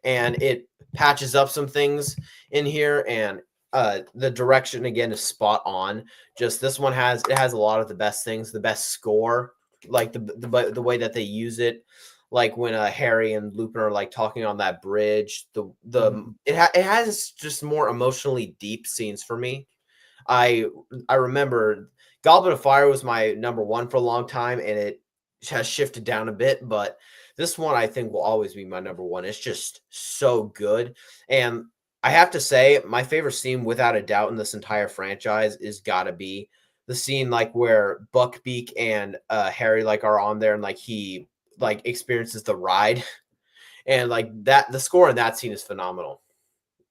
and it patches up some things in here, and the direction again is spot on. Just this one has a lot of the best things, the best score, like the way that they use it, like when Harry and Lupin are like talking on that bridge. Mhm. It has just more emotionally deep scenes for me. I I remember Goblet of Fire was my number one for a long time, and it has shifted down a bit, but this one I think will always be my number one. It's just so good. And I have to say, my favorite scene without a doubt in this entire franchise is gotta be the scene like where Buckbeak and Harry like are on there and like he like experiences the ride. And like that the score in that scene is phenomenal.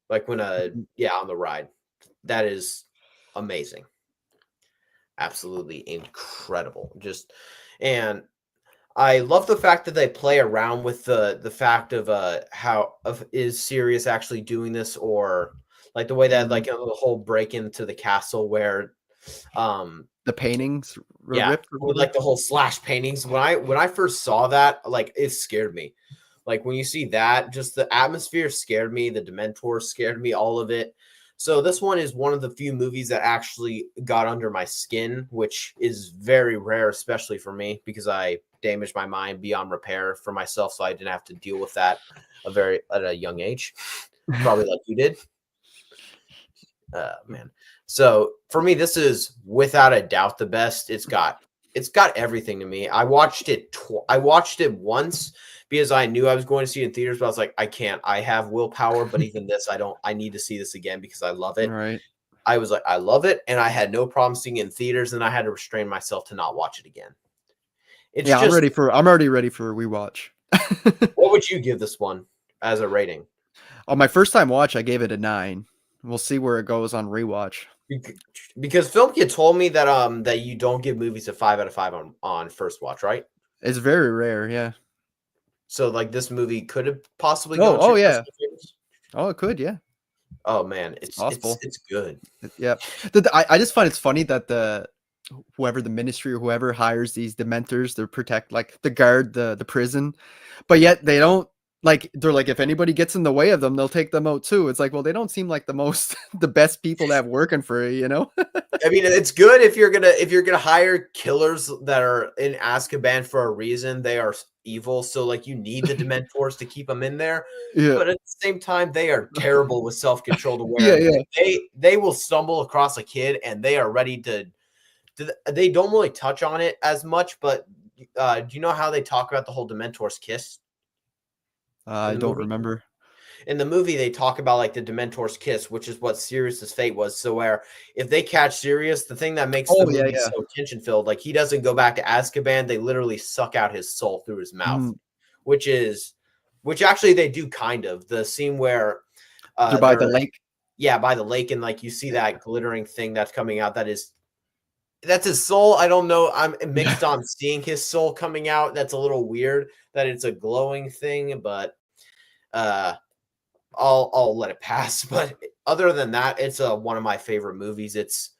Like when Mhm. yeah, on the ride. That is amazing. Absolutely incredible. Just and I love the fact that they play around with the fact of how of is Sirius actually doing this, or like the way that Mhm. like the whole break into the castle where the paintings were Yeah, ripped or with whatever. like the whole slash paintings. When I first saw that, like it scared me. Like when you see that, just the atmosphere scared me, the Dementors scared me, all of it. So this one is one of the few movies that actually got under my skin, which is very rare, especially for me, because I damaged my mind beyond repair for myself, so I didn't have to deal with that at a young age, probably like you did. Man. So for me, this is without a doubt the best. It's got everything to me. I watched it. I watched it once because I knew I was going to see it in theaters, but I was like, I can't. I have willpower, but even this, I don't. I need to see this again because I love it. Right. I was like, I love it, and I had no problem seeing it in theaters, and I had to restrain myself to not watch it again. It's Yeah, just, I'm already ready for a rewatch. what would you give this one as a rating? On my first time watch, I gave it a 9. We'll see where it goes on rewatch. Because Phil, you told me that you don't give movies a 5 out of 5 on first watch, right? It's very rare, yeah. So like this movie could have possibly Oh, gone to oh your yeah. personal favorites? Oh, it could, yeah. Oh man, it's Possible. it's good. Yeah. I just find it's funny that whoever the ministry or whoever hires these dementors to protect, like the guard the prison, but yet they don't, like, they're like, if anybody gets in the way of them, they'll take them out too. It's like, well, they don't seem like the most the best people to have working for you, you know? I mean, it's good if you're gonna hire killers that are in Azkaban for a reason. They are evil, so like you need the Dementors to keep them in there. Yeah. But at the same time, they are terrible with self-control to Yeah, where yeah. they will stumble across a kid and they are ready to. They don't really touch on it as much, but do you know how they talk about the whole Dementor's kiss in I the don't movie? remember. In the movie, they talk about like the Dementor's kiss, which is what Sirius's fate was. So where if they catch Sirius, the thing that makes the Oh, yeah, movie yeah. so tension filled, like he doesn't go back to Azkaban, they literally suck out his soul through his mouth, Mhm. which actually they do kind of. The scene where They're by the they're lake. by the lake and like you see Yeah. that glittering thing that's coming out. That's his soul. I don't know. I'm mixed on seeing his soul coming out. That's a little weird that it's a glowing thing, but I'll let it pass. But other than that, it's one of my favorite movies. It's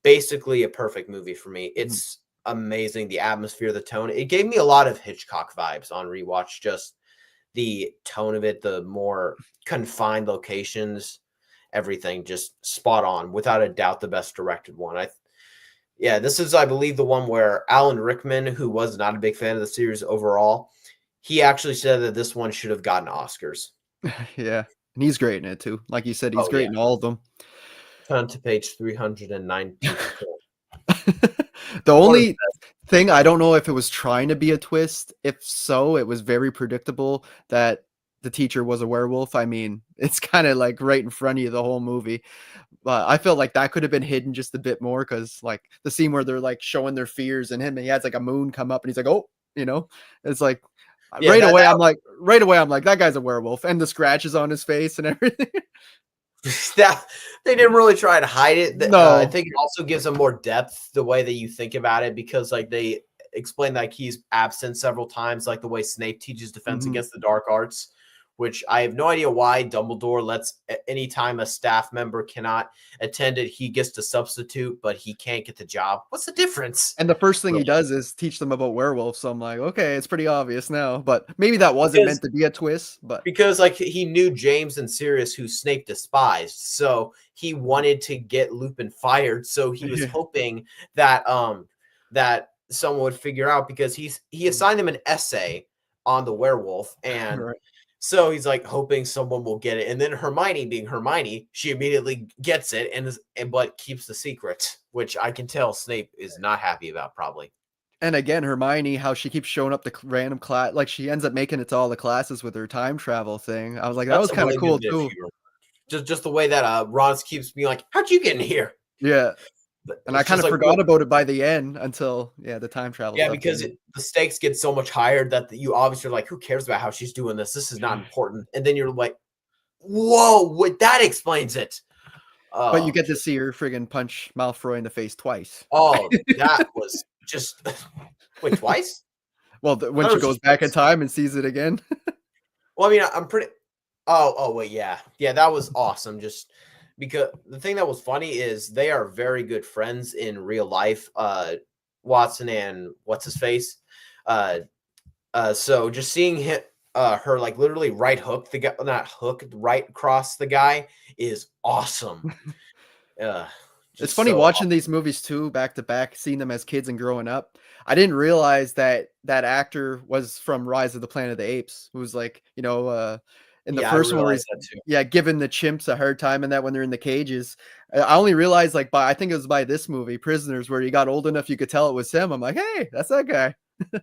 basically a perfect movie for me. Mhm. It's amazing. The atmosphere, the tone. It gave me a lot of Hitchcock vibes on rewatch. Just the tone of it, the more confined locations, everything just spot on. Without a doubt, the best directed one. Yeah, this is, I believe, the one where Alan Rickman, who was not a big fan of the series overall, he actually said that this one should have gotten Oscars. Yeah. And he's great in it too. Like you said, he's Oh great yeah. in all of them. Turn to page 394. The One of the only thing, I don't know if it was trying to be a twist. If so, it was very predictable that the teacher was a werewolf. I mean, it's kind of like right in front of you the whole movie. But I felt like that could have been hidden just a bit more, because like the scene where they're like showing their fears and him, and he has like a moon come up and he's like, oh, it's like yeah, right away I'm like, that guy's a werewolf, and the scratches on his face and everything. that they didn't really try to hide it. I No. think it also gives them more depth the way that you think about it, because like they explain like he's absent several times, like the way Snape teaches defense Mhm. against the dark arts, which I have no idea why Dumbledore lets anytime a staff member cannot attend it, he gets to substitute, but he can't get the job. What's the difference? And the first thing But he does is teach them about werewolves. So I'm like, okay, it's pretty obvious now. But maybe that wasn't because meant to be a twist. But because like he knew James and Sirius, who Snape despised, so he wanted to get Lupin fired. So he was yeah. hoping that that someone would figure out, because he assigned him an essay on the werewolf, and Right. so he's like hoping someone will get it. And then Hermione, being Hermione, she immediately gets it but keeps the secret, which I can tell Snape is not happy about, probably. And again, Hermione, how she keeps showing up to random class, like she ends up making it to all the classes with her time travel thing. I was like, that That's was a kind of really good cool bit of too. humor. Just the way that Ron keeps being like, "How'd you get in here?" Yeah. But And I it's kind just of like, forgot about it by the end until the time travel yeah, stuff because came in. the stakes get so much higher that you obviously are like, who cares about how she's doing this? This is not important. And then you're like, whoa, what, that explains it. But you Oh, get to see her friggin' punch Malfoy in the face twice. that was just wait, twice? Well, I when thought it she was goes just back in once. time and sees it again. Well, I mean, I'm pretty. Oh, wait, yeah, that was awesome. Just because the thing that was funny is they are very good friends in real life. Watson and what's his face. So just seeing her like literally right hook the guy, not hook, right cross the guy is awesome. Uh, It's just funny so watching these movies too, back to back, seeing them as kids and growing up. I didn't realize that that actor was from Rise of the Planet of the Apes, who's like, in the yeah, I first one where realized he's that too. yeah, giving the chimps a hard time and that when they're in the cages. I only realized like by I think it was by this movie, Prisoners, where he got old enough you could tell it was him. I'm like, hey, that's that guy.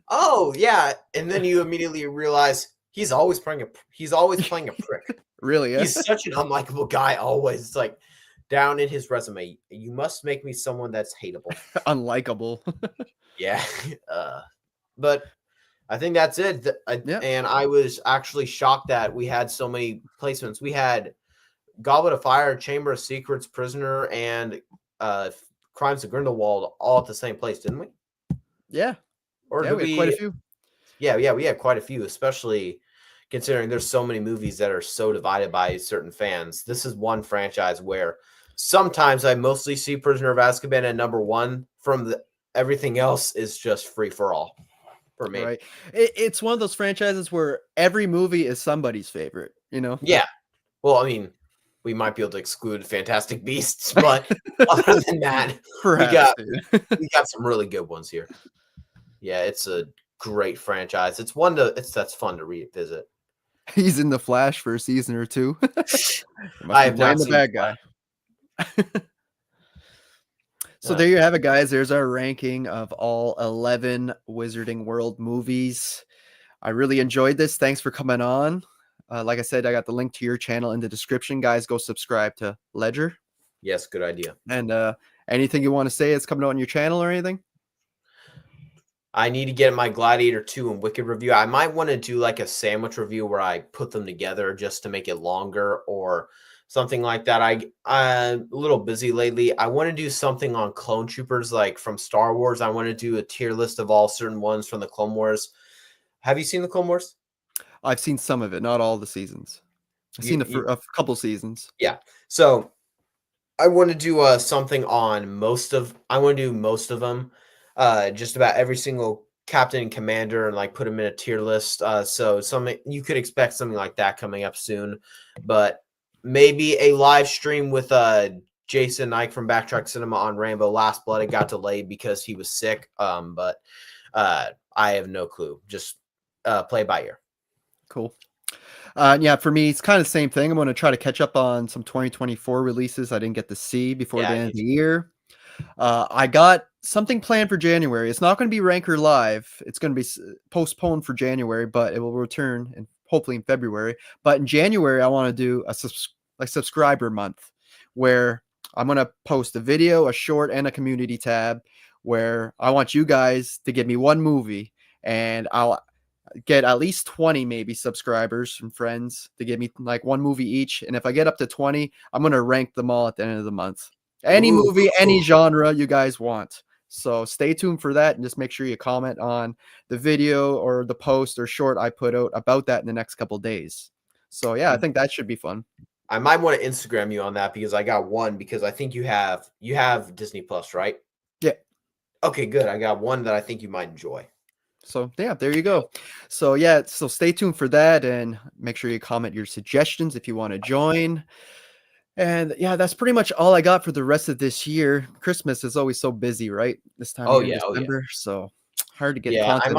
Oh yeah, and then you immediately realize he's always playing a prick. Really, yeah. He's such an unlikable guy. Always, it's like down in his resume, you must make me someone that's hateable. Unlikable. Yeah, but I think that's it. Yeah. And I was actually shocked that we had so many placements. We had Goblet of Fire, Chamber of Secrets, Prisoner, and Crimes of Grindelwald all at the same place, didn't we? Yeah. Or Yeah, did we had quite a we? few. Yeah, we had quite a few, especially considering there's so many movies that are so divided by certain fans. This is one franchise where sometimes I mostly see Prisoner of Azkaban at number one. Everything else is just free for all for me. Right. It's one of those franchises where every movie is somebody's favorite, you know? Yeah. Well, I mean, we might be able to exclude Fantastic Beasts, but other than that, we Perhaps. got we got some really good ones here. Yeah, it's a great franchise. That's fun to revisit. He's in the Flash for a season or two. He must I be have playing not the seen bad guy. So Uh, there you have it, guys. There's our ranking of all 11 Wizarding World movies. I really enjoyed this. Thanks for coming on. Like I said, I got the link to your channel in the description. Guys, go subscribe to Ledger. yes, good idea. And anything you want to say is coming out on your channel or anything? I need to get my Gladiator 2 and Wicked review. I might want to do like a sandwich review where I put them together just to make it longer or something like that. I'm a little busy lately. I want to do something on Clone Troopers like from Star Wars. I want to do a tier list of all certain ones from the Clone Wars. Have you seen the Clone Wars? I've seen some of it, not all the seasons. I've seen a couple seasons. Yeah. So I want to do something on I want to do most of them, just about every single captain and commander, and like put them in a tier list. So something you could expect something like that coming up soon, but maybe a live stream with Jason Ike from Backtrack Cinema on Rambo Last Blood. It got delayed because he was sick. But I have no clue. Just play by ear. Cool. Yeah, for me, it's kind of the same thing. I'm going to try to catch up on some 2024 releases I didn't get to see before the end of the year. I got something planned for January. It's not going to be Ranker Live. It's going to be postponed for January, but it will return and hopefully in February. But in January, I want to do a subscriber month where I'm going to post a video, a short, and a community tab where I want you guys to give me one movie, and I'll get at least 20 maybe subscribers from friends to give me like one movie each. And if I get up to 20, I'm going to rank them all at the end of the month. Any movie, any genre you guys want. So stay tuned for that and just make sure you comment on the video or the post or short I put out about that in the next couple days. So yeah, I think that should be fun. I might want to Instagram you on that because I got one because I think you have Disney Plus, right? Yeah. Okay, good. I got one that I think you might enjoy. So yeah, there you go. So yeah, so stay tuned for that and make sure you comment your suggestions if you want to join. And yeah, that's pretty much all I got for the rest of this year. Christmas is always so busy, right? This time of year in December, so hard to get content.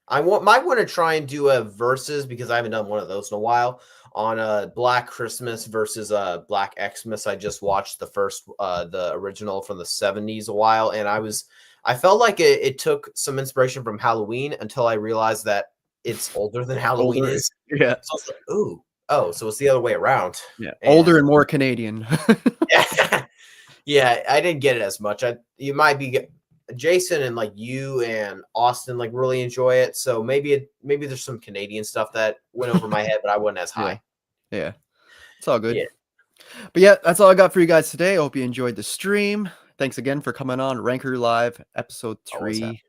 I might want to try and do a versus because I haven't done one of those in a while on a Black Christmas versus Black Xmas. I just watched the original from the 70s a while, and I felt like it took some inspiration from Halloween until I realized that it's older than Halloween is. Yeah. So I was like, ooh, oh, so it's the other way around. Yeah, older and more Canadian. Yeah, yeah, I didn't get it as much. You might be Jason and like you and Austin like really enjoy it. So maybe there's some Canadian stuff that went over my head, but I wasn't as high. Yeah, it's all good. Yeah. But yeah, that's all I got for you guys today. I hope you enjoyed the stream. Thanks again for coming on Ranker Live episode 3.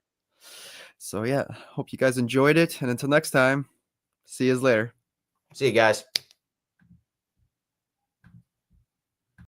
So yeah, hope you guys enjoyed it. And until next time, see you later. See you guys.